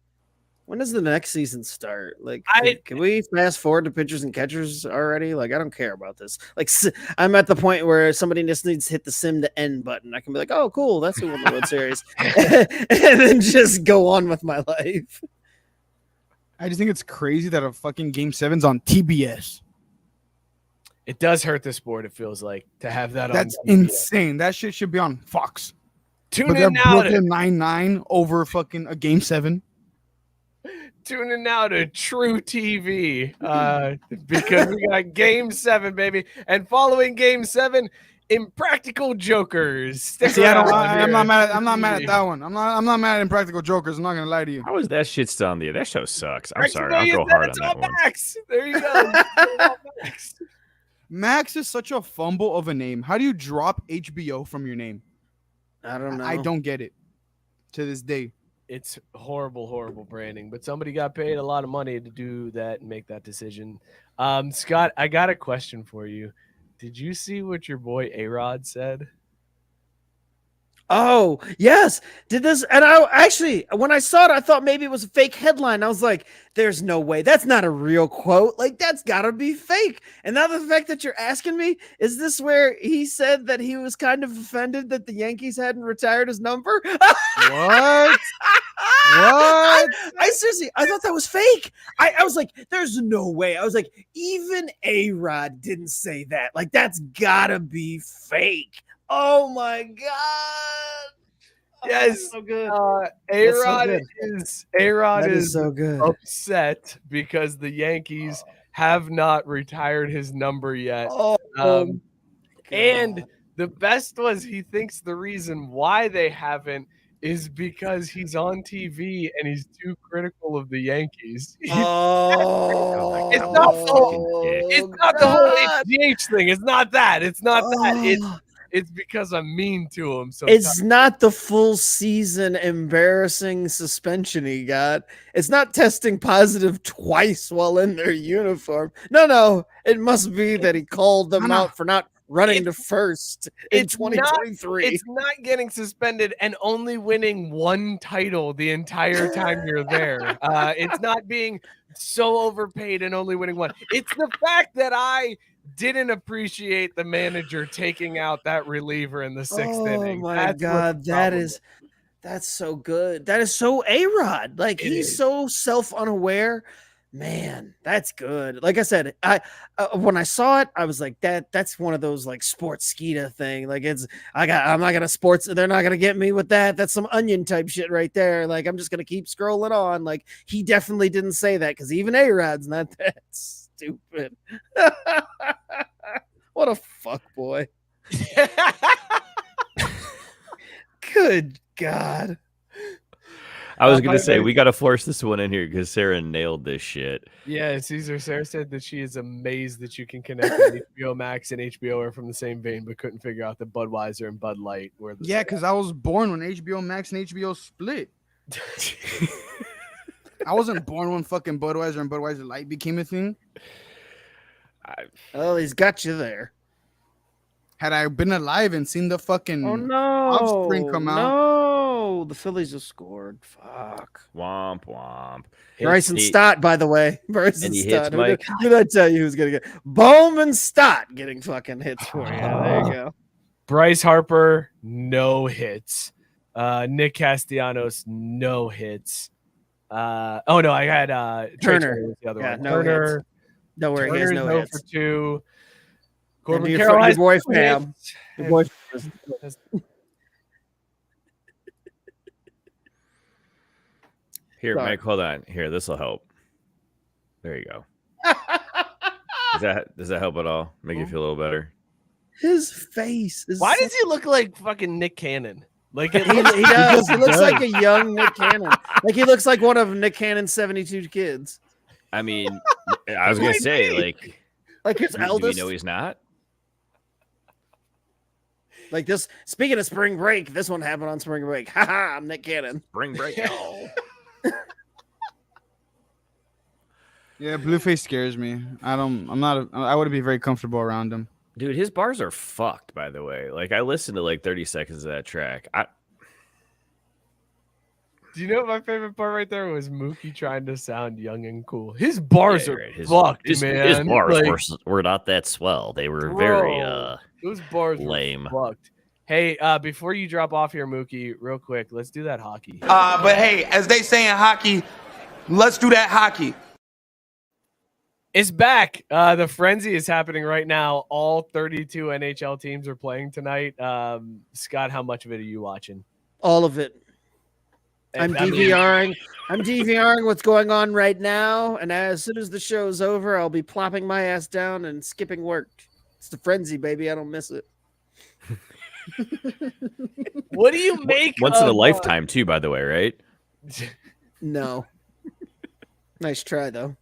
When does the next season start? Like, can we fast forward to pitchers and catchers already? Like, I don't care about this. Like, I'm at the point where somebody just needs to hit the sim to end button. I can be like, oh, cool, that's who won the World Series, and then just go on with my life. I just think it's crazy that a fucking Game 7's on TBS. It does hurt the sport, it feels like, to have that That's on TV. insane. That shit should be on Fox. Tune But in they're now Brooklyn to Nine-Nine over fucking a Game 7. Tune in now to True TV because we got Game 7, baby. And following Game 7, Impractical Jokers. Stick See, around I'm here not mad. at I'm not mad TV. at that one. I'm not mad at Impractical Jokers. I'm not gonna lie to you. How is that shit still on the air? That show sucks. I'm sorry. Maximilian I'll go hard said on it's that one. Max. There you go. It's on Max. Max is such a fumble of a name. How do you drop HBO from your name? I don't know. I don't get it to this day. It's horrible, horrible branding, but somebody got paid a lot of money to do that and make that decision. Scott, I got a question for you. Did you see what your boy A-Rod said? Oh, yes. Did this? And I actually, when I saw it, I thought maybe it was a fake headline. I was like, there's no way. That's not a real quote. Like, that's got to be fake. And now the fact that you're asking me, is this where he said that he was kind of offended that the Yankees hadn't retired his number? What? I seriously, I thought that was fake. I was like, there's no way. I was like, even A-Rod didn't say that. Like, that's got to be fake. Oh my god! Oh, Yes. that's so good. A-Rod good. A-Rod That is so good. upset because the Yankees have not retired his number yet. Oh, And the best was he thinks the reason why they haven't is because he's on TV and he's too critical of the Yankees. oh, It's not It's not the whole God. HGH thing. It's not that. It's not that. Oh. It's because I'm mean to him. Sometimes. It's not the full season embarrassing suspension he got. It's not testing positive twice while in their uniform. No. It must be that he called them out for not running to first in 2023. It's not getting suspended and only winning one title the entire time you're there. It's not being so overpaid and only winning one. It's the fact that I didn't appreciate the manager taking out that reliever in the sixth inning. Oh my That's god, that's so good. That is so A-Rod. Like he's so self-unaware. Man, that's good. Like I said, I when I saw it, I was like, that's one of those like sports skeeta thing. Like I'm not gonna sports. They're not gonna get me with that. That's some onion type shit right there. Like I'm just gonna keep scrolling on. Like he definitely didn't say that because even A-Rod's not that stupid. What a fuck boy. Good God. I was going to say, we got to force this one in here because Sarah nailed this shit. Yeah, Caesar Sarah said that she is amazed that you can connect that HBO Max and HBO are from the same vein, but couldn't figure out that Budweiser and Bud Light were the same. because I was born when HBO Max and HBO split. I wasn't born when fucking Budweiser and Budweiser Light became a thing. Oh, he's got you there. Had I been alive and seen the fucking offspring come out. No, the Phillies have scored. Fuck. Womp womp. Bryson Stott, by the way. Bryson Any Stott. hits, Mike? Who did I tell you who's gonna get Bowman Stott getting fucking hits for you? There you go. Bryce Harper, no hits. Nick Castellanos, no hits. I had Turner. was the other Yeah, one. no Turner. hits. Don't worry, he has Turner's no 0 hits. for 2. And Corbin your Carroll has boy 2 Fam. hits. Your boy Here, Sorry. Mike, hold on. Here, this will help. There you go. Does that help at all? Make you feel a little better? His face is Why does he look like fucking Nick Cannon? Like it he looks, does. He looks like a young Nick Cannon. Like he looks like one of Nick Cannon's 72 kids. I mean, I was going to say, like his do eldest. you know he's not? Like this. Speaking of spring break, this one happened on spring break. Haha, I'm Nick Cannon. Spring break. Yeah, Blueface scares me. I wouldn't be very comfortable around him. Dude, his bars are fucked, by the way. Like, I listened to like 30 seconds of that track. Do you know what my favorite part right there was? Mookie trying to sound young and cool. His bars are fucked, man. His bars were not that swell. They were very those bars lame. Were fucked. Hey, before you drop off here, Mookie, real quick, let's do that hockey. But hey, as they say in hockey, let's do that hockey. It's back. The frenzy is happening right now. All 32 NHL teams are playing tonight. Scott, how much of it are you watching? All of it. I'm DVRing. I'm DVRing what's going on right now, and as soon as the show's over, I'll be plopping my ass down and skipping work. It's the frenzy, baby. I don't miss it. What do you make? Once in a lifetime, too, by the way, right? No. Nice try, though.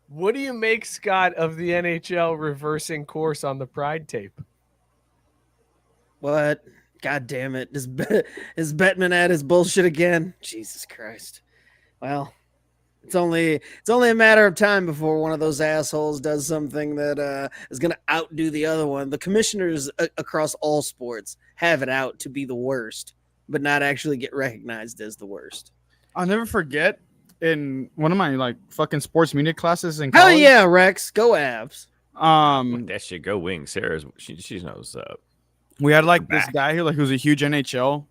What do you make, Scott, of the NHL reversing course on the Pride tape? What? God damn it. Is Bettman at his bullshit again? Jesus Christ. Well, it's only a matter of time before one of those assholes does something that is going to outdo the other one. The commissioners across all sports have it out to be the worst, but not actually get recognized as the worst. I'll never forget in one of my like fucking sports media classes in college. Hell yeah, Rex. Go Avs. That shit, go Wings. Sarah's she knows up. We had like this guy here, like who was a huge NHL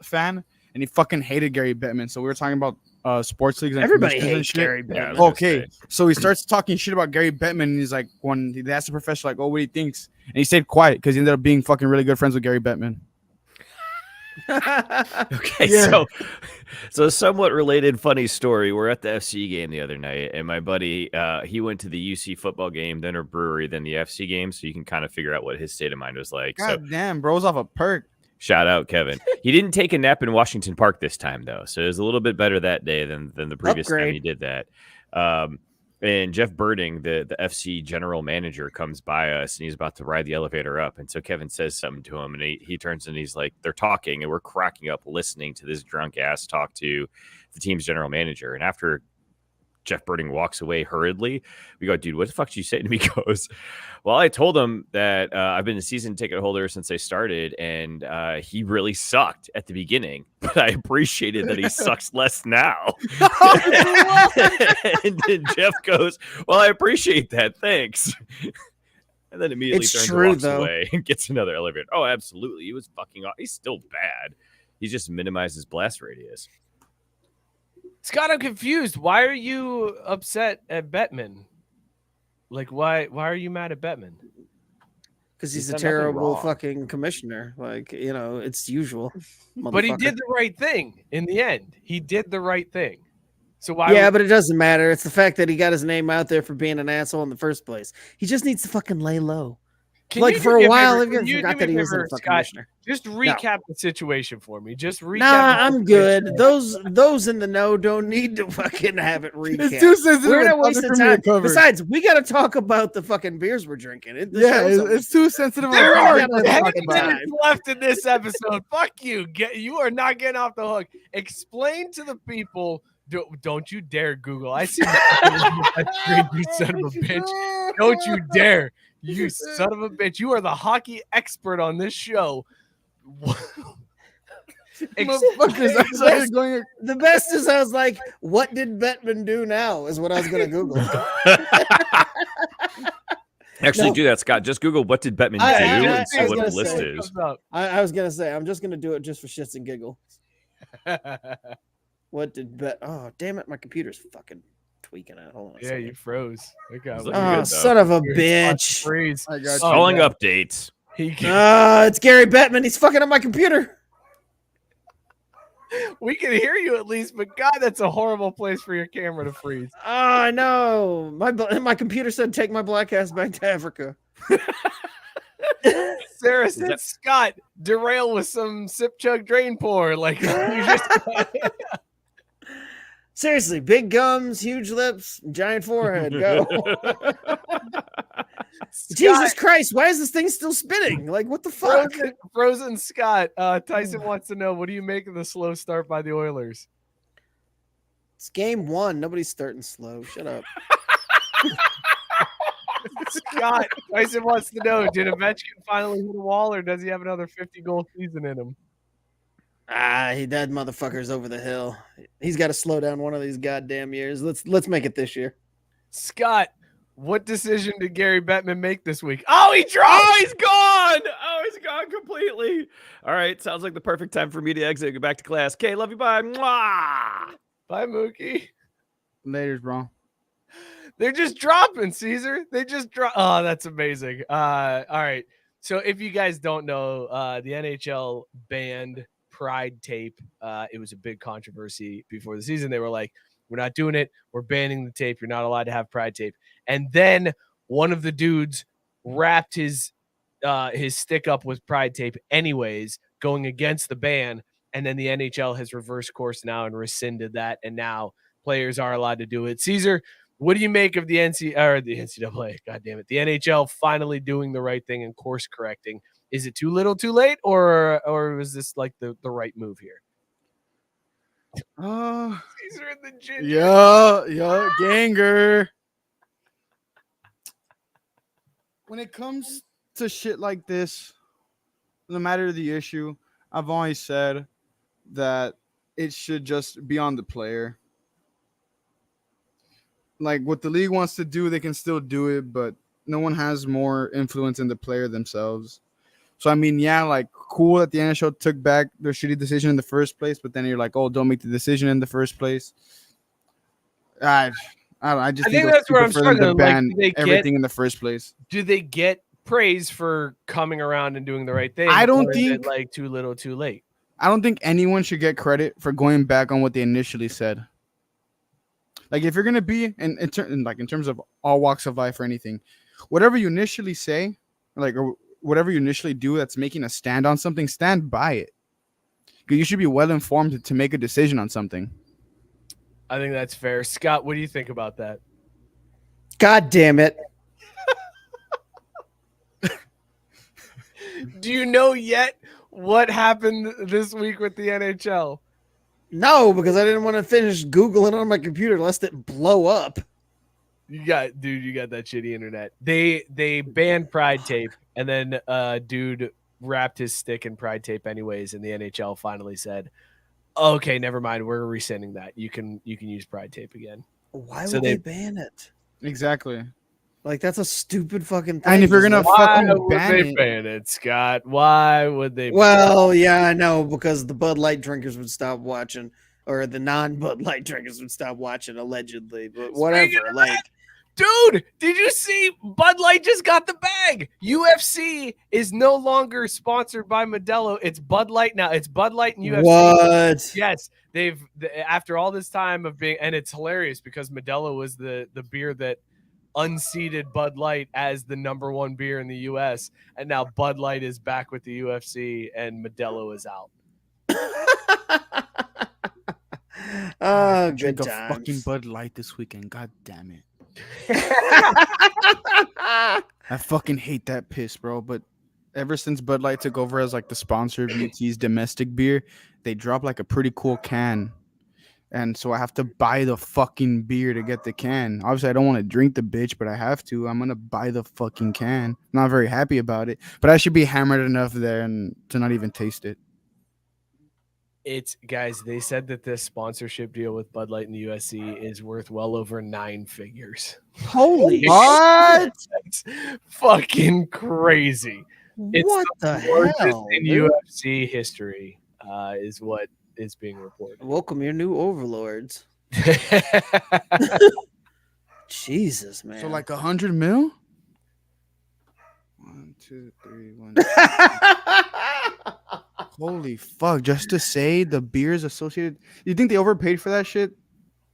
fan, and he fucking hated Gary Bettman. So we were talking about sports leagues. And Everybody commissioners and hates shit. Gary Yeah, I Bettman. was gonna Okay, say. so he starts talking shit about Gary Bettman, and he's like, when they asked the professor, like, "Oh, what he thinks," and he stayed quiet because he ended up being fucking really good friends with Gary Bettman. Okay, Yeah. so somewhat related funny story. We're at the FC game the other night, and my buddy, he went to the UC football game, then a brewery, then the FC game, so you can kind of figure out what his state of mind was like. God damn, bro's off a perk. Shout out Kevin. He didn't take a nap in Washington Park this time though, so it was a little bit better that day than the previous time Upgrade. he did that. And Jeff Birding, the FC general manager, comes by us and he's about to ride the elevator up. And so Kevin says something to him and he turns and he's like, they're talking and we're cracking up listening to this drunk ass talk to the team's general manager. And after Jeff Birding walks away hurriedly, we go, dude, what the fuck did you say to me? He goes, well, I told him that I've been a season ticket holder since I started, and he really sucked at the beginning, but I appreciated that he sucks less now. And then Jeff goes, well, I appreciate that. Thanks. And then immediately It's turns true, and walks though. away and gets another elevator. Oh, absolutely. He was fucking off. He's still bad. He's just minimized his blast radius. Scott, I'm confused. Why are you upset at Bettman? Like, why are you mad at Bettman? Because he's He's a done nothing terrible wrong. fucking commissioner. Like, it's usual. But he did the right thing in the end. He did the right thing. So why? Yeah, but it doesn't matter. It's the fact that he got his name out there for being an asshole in the first place. He just needs to fucking lay low. Like, for a while, everyone forgot that he was a fucking commissioner. Just recap the situation for me. Just recap. Nah, the I'm situation. good. Those in the know don't need to fucking have it recapped. It's too sensitive. We're not and wasting nothing for me to time. cover. Besides, we got to talk about the fucking beers we're drinking. It's too sensitive. There We're are not gonna 10 fucking minutes time. left in this episode. Fuck you. You are not getting off the hook. Explain to the people. Don't you dare Google. I see you son of a bitch. Don't you dare. You son of a bitch. You are the hockey expert on this show. Motherfuckers, I started going. The best is I was like, what did Bettman do now? Is what I was going to Google. Actually, No. do that, Scott. Just Google what did Bettman do and see what the list is. I was going to say, I'm just going to do it just for shits and giggles. What did Oh, damn it. My computer's fucking tweaking out. Hold on. Yeah, you froze. He's looking Oh, good, though. son of a bitch. Freeze. I got you. Calling updates. It's Gary Bettman. He's fucking up my computer. We can hear you at least, but God, that's a horrible place for your camera to freeze. Oh, I know. My computer said, take my black ass back to Africa. Sarah said, Scott, derail with some sip, chug, drain, pour. Like, you just. Seriously, big gums, huge lips, giant forehead. Go. Jesus Christ, why is this thing still spinning? Like, what the fuck? Frozen Scott. Tyson wants to know, what do you make of the slow start by the Oilers? It's game one. Nobody's starting slow. Shut up. Scott, Tyson wants to know, did Ovechkin finally hit a wall, or does he have another 50-goal season in him? That motherfucker's over the hill. He's got to slow down one of these goddamn years. Let's make it this year. Scott, what decision did Gary Bettman make this week? Oh, he dropped! Oh, he's gone! Oh, he's gone completely. All right, sounds like the perfect time for me to exit and go back to class. Okay, love you, bye. Mwah! Bye, Mookie. Laters, bro. They're just dropping, Caesar. They just drop. Oh, that's amazing. All right. So if you guys don't know, the NHL banned Pride tape. It was a big controversy before the season. They were like, we're not doing it. We're banning the tape. You're not allowed to have Pride tape. And then one of the dudes wrapped his stick up with Pride tape anyways, going against the ban. And then the NHL has reversed course now and rescinded that. And now players are allowed to do it. Caesar, what do you make of the NCAA? God damn it. The NHL finally doing the right thing and course correcting. Is it too little too late, or was this like the right move here? Caesar and the ginger. Yeah, Ganger. When it comes to shit like this, no matter the issue, I've always said that it should just be on the player. Like, what the league wants to do, they can still do it, but no one has more influence in the player themselves. So I mean, yeah, like cool that the NHL took back their shitty decision in the first place, but then you're like, oh, don't make the decision in the first place. I don't know. I just think it was that's where I'm stupid for them to struggling. Like, ban do they everything in the first place. Do they get praise for coming around and doing the right thing? I don't or is it, think like too little, too late. I don't think anyone should get credit for going back on what they initially said. Like if you're gonna be in terms of all walks of life or anything, whatever you initially say, like or whatever you initially do that's making a stand on something, stand by it. Because you should be well informed to make a decision on something. I think that's fair. Scott, what do you think about that? God damn it. Do you know yet what happened this week with the NHL? No, because I didn't want to finish Googling on my computer lest it blow up. You got that shitty internet. They banned Pride tape, and then dude wrapped his stick in Pride tape anyways, and the NHL finally said, okay, never mind, we're rescinding that. You can use Pride tape again. Why would they ban it? Exactly. Like that's a stupid fucking thing. And if you're gonna fucking ban it, Scott? Why would they? Well, yeah, I know, because the Bud Light drinkers would stop watching, or the non-Bud Light drinkers would stop watching, allegedly. But whatever. Like, dude, did you see Bud Light just got the bag? UFC is no longer sponsored by Modelo. It's Bud Light now. It's Bud Light and UFC. What? Yes, after all this time of being, and it's hilarious because Modelo was the beer that unseated Bud Light as the #1 beer in the U.S. and now Bud Light is back with the UFC and Modelo is out. Oh, drink good a times. fucking Bud Light this weekend. God damn it. I fucking hate that piss, bro. But ever since Bud Light took over as like the sponsor of UT's domestic beer, they dropped like a pretty cool can. And so I have to buy the fucking beer to get the can. Obviously, I don't want to drink the bitch, but I have to. I'm going to buy the fucking can. Not very happy about it. But I should be hammered enough there and to not even taste it. It's, guys, they said that this sponsorship deal with Bud Light and the USC is worth well over 9 figures. Holy what? That's fucking crazy. It's What the hell? in dude? UFC history is what is being reported. Welcome your new overlords. Jesus, man. So like 100 mil? 1, 2, 3, 1. Holy fuck! Just to say the beers associated. You think they overpaid for that shit?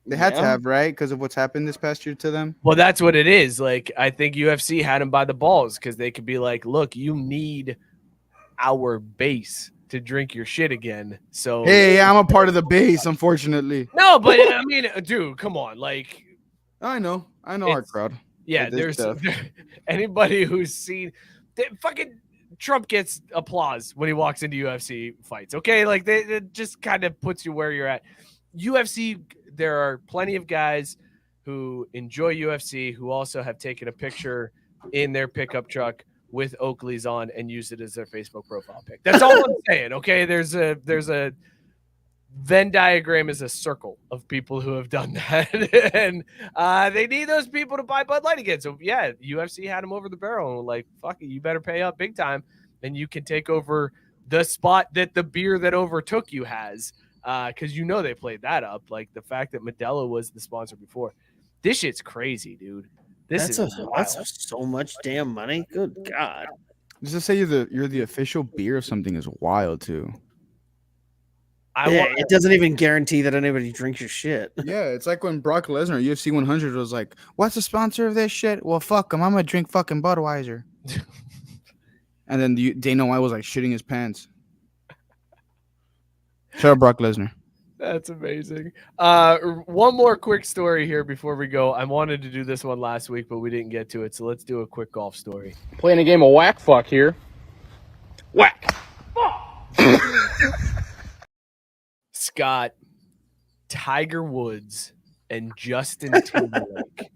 They had to have, right? Because of what's happened this past year to them. Well, that's what it is. Like, I think UFC had them by the balls because they could be like, look, you need our base to drink your shit again. So hey, I'm a part of the base, unfortunately. No, but I mean, dude, come on. Like, I know our crowd. Yeah, there's anybody who's seen fucking Trump gets applause when he walks into UFC fights. Okay, like it just kind of puts you where you're at. UFC, there are plenty of guys who enjoy UFC who also have taken a picture in their pickup truck with Oakley's on and used it as their Facebook profile pic. That's all I'm saying. Okay, there's a Venn diagram is a circle of people who have done that, and they need those people to buy Bud Light again. So yeah, UFC had them over the barrel and like, fuck it, you better pay up big time, and you can take over the spot that the beer that overtook you has, because you know they played that up. Like the fact that Modelo was the sponsor before, this shit's crazy, dude. That's so much damn money. Good God! Just to say you're the official beer of something is wild too. It doesn't even guarantee that anybody drinks your shit. Yeah, it's like when Brock Lesnar, UFC 100, was like, what's the sponsor of this shit? Well, fuck him. I'm going to drink fucking Budweiser. And then Dana White was like shitting his pants. Shout out Brock Lesnar. That's amazing. One more quick story here before we go. I wanted to do this one last week, but we didn't get to it. So let's do a quick golf story. Playing a game of whack fuck here. Whack. Scott, Tiger Woods, and Justin Timberlake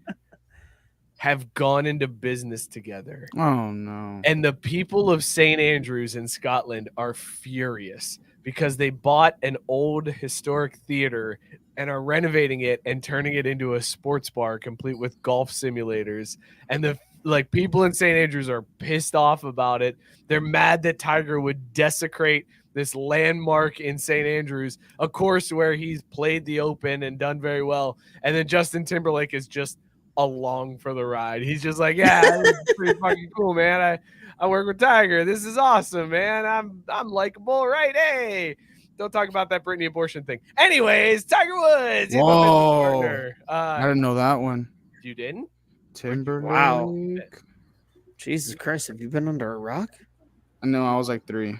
have gone into business together. Oh, no. And the people of St. Andrews in Scotland are furious because they bought an old historic theater and are renovating it and turning it into a sports bar complete with golf simulators. And like people in St. Andrews are pissed off about it. They're mad that Tiger would desecrate this landmark in St. Andrews, a course where he's played the Open and done very well. And then Justin Timberlake is just along for the ride. He's just like, yeah, it's pretty fucking cool, man. I work with Tiger. This is awesome, man. I'm likable, right? Hey, don't talk about that Britney abortion thing. Anyways, Tiger Woods. He's my business partner. I didn't know that one. You didn't? Timberlake. Wow. Jesus Christ, have you been under a rock? No, I was like 3.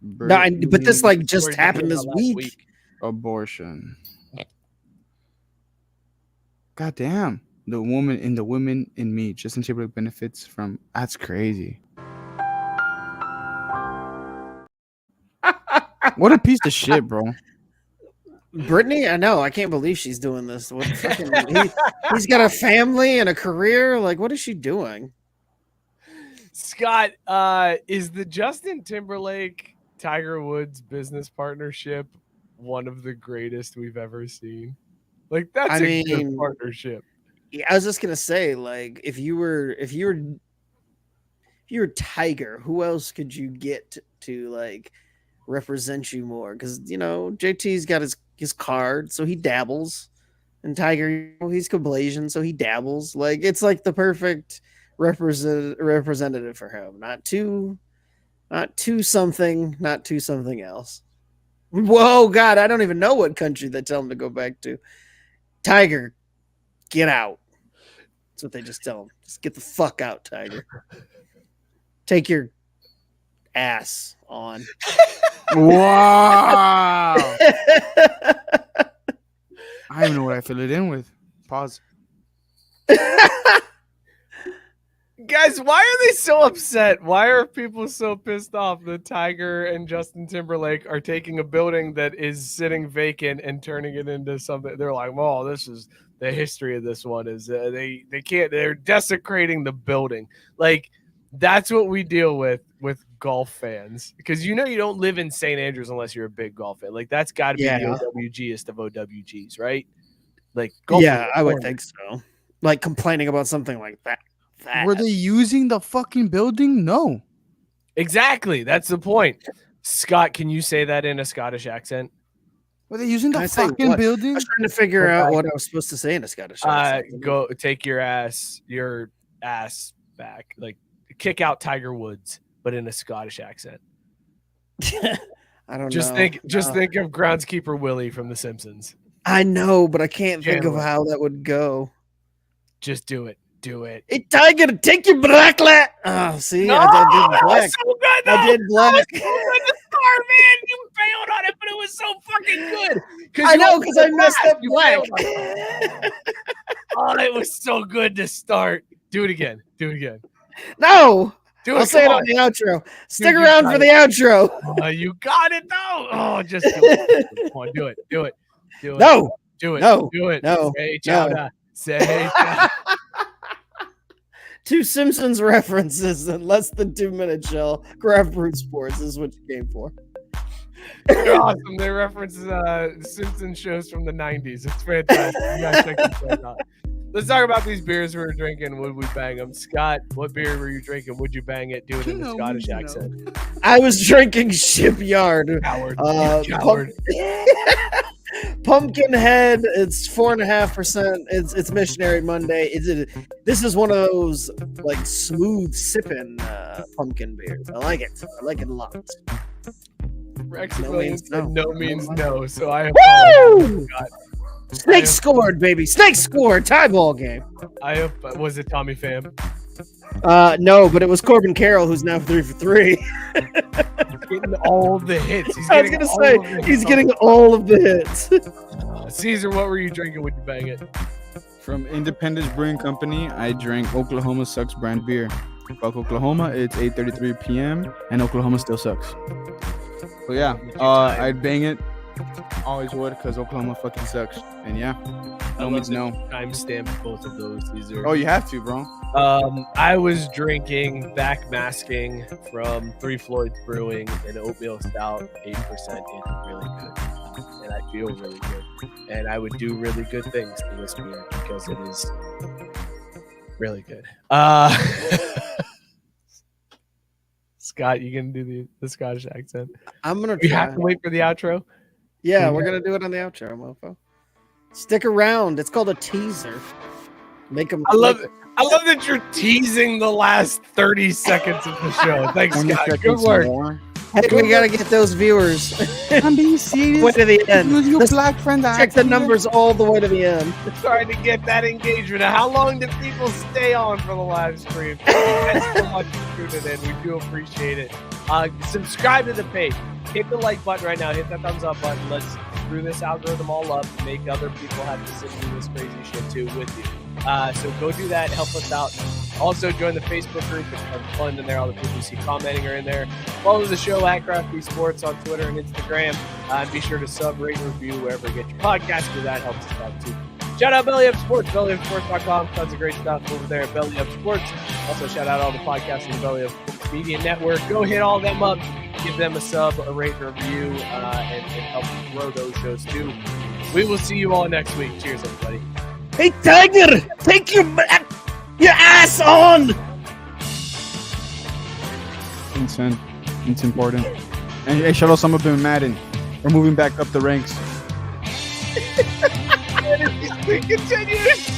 No, but this like just happened this week. Abortion. God damn. The woman in me. Justin Timberlake benefits from. That's crazy. What a piece of shit, bro. Brittany, I know. I can't believe she's doing this. What fucking, he's got a family and a career. Like, what is she doing? Scott, is the Justin Timberlake Tiger Woods business partnership one of the greatest we've ever seen? Like, that's a good partnership. Yeah, I was just gonna say, like, if you were Tiger, who else could you get to like represent you more? Because JT's got his card, so he dabbles, and Tiger, he's Kablasian, so he dabbles. Like, it's like the perfect representative for him. Not too something else. Whoa, God, I don't even know what country they tell him to go back to. Tiger, get out. That's what they just tell him. Just get the fuck out, Tiger. Take your ass on. Wow. I don't even know what I fill it in with. Pause. Guys, why are they so upset? Why are people so pissed off that Tiger and Justin Timberlake are taking a building that is sitting vacant and turning it into something? They're like, well, this is the history of this one is they're desecrating the building. Like, that's what we deal with golf fans, because you don't live in St. Andrews unless you're a big golf fan. Like, that's got to be the OWGist of OWGs, right? Like, golf, yeah, I would think so. Like, complaining about something like that. Were they using the fucking building? No. Exactly. That's the point. Scott, can you say that in a Scottish accent? Were they using the fucking building? I was trying to figure out what I was supposed to say in a Scottish accent. Go take your ass back. Like, kick out Tiger Woods, but in a Scottish accent. I don't just know. think of groundskeeper Willie from The Simpsons. I know, but I can't think of how that would go. Just do it. Hey, Tiger, take your blacklet. Oh, see, no, I did black. So good, I did black. It was so good to start, man. You bailed on it, but it was so fucking good. I know, because I messed up black. Oh, it was so good to start. Do it again. No. I'll say it on the outro. Stick around for the outro. You got it, though. Oh, just do it. Come on, do it. No. Do it. No. Do it. No. Say chowda. Say chowda. 2 Simpsons references in less than 2 minutes, Shell. Grab Brute Sports is what you came for. They're awesome. They reference Simpsons shows from the 90s. It's fantastic. You guys check this place out. Let's talk about these beers we were drinking. Would we bang them? Scott, what beer were you drinking? Would you bang it? Do it in a Scottish accent. I was drinking Shipyard. Coward. Pumpkinhead. It's 4.5%. It's Missionary Monday. This is one of those like smooth sipping pumpkin beers. I like it a lot. Rex No Williams means no. No means no. So I Woo! Snake scored, baby. Snake scored. Tie ball game. I hope. Was it Tommy Pham? No, but it was Corbin Carroll, who's now 3 for 3. Getting all the hits. I was gonna say he's getting all of the hits. Caesar, what were you drinking? Would you bang it? From Independence Brewing Company, I drank Oklahoma Sucks brand beer. Fuck Oklahoma. It's 8:33 p.m. and Oklahoma still sucks. But yeah, I'd bang it. Always would, because Oklahoma fucking sucks. And yeah, no means no. Timestamp both of those. Caesar. Oh, you have to, bro. I was drinking backmasking from 3 Floyds Brewing, an oatmeal stout, 8%. It's really good, and I feel really good. And I would do really good things to this beer because it is Really good. Scott, you gonna do the Scottish accent? I'm gonna We try. have to wait for the outro. Yeah, we're gonna do it on the outro, mofo. Stick around. It's called a teaser. Make them. I love that you're teasing the last 30 seconds of the show. Thanks, Scott. Good work. Hey, we gotta get those viewers. I'm being serious. Way to the end. Your Let's black friend. check the numbers all the way to the end. Trying to get that engagement. Now, how long did people stay on for the live stream? Thanks so much for tuning in. We do appreciate it. Subscribe to the page. Hit the like button right now. Hit that thumbs up button. Let's screw this algorithm all up. Make other people have to sit through this crazy shit too with you. So go do that. Help us out. Also, join the Facebook group. It's fun in there. All the people you see commenting are in there. Follow the show at Crafty Sports on Twitter and Instagram. And be sure to sub, rate, and review wherever you get your podcast, because that helps us out too. Shout out Belly Up Sports, bellyupsports.com. Tons of great stuff over there at Belly Up Sports. Also, shout out all the podcasts in the Belly Up Sports Media Network. Go hit all them up. Give them a sub, a rate, and a review, and help grow those shows too. We will see you all next week. Cheers, everybody. Hey, Tiger, take your ass on. It's important. And hey, shout out Osama bin Laden. We're moving back up the ranks. It continues.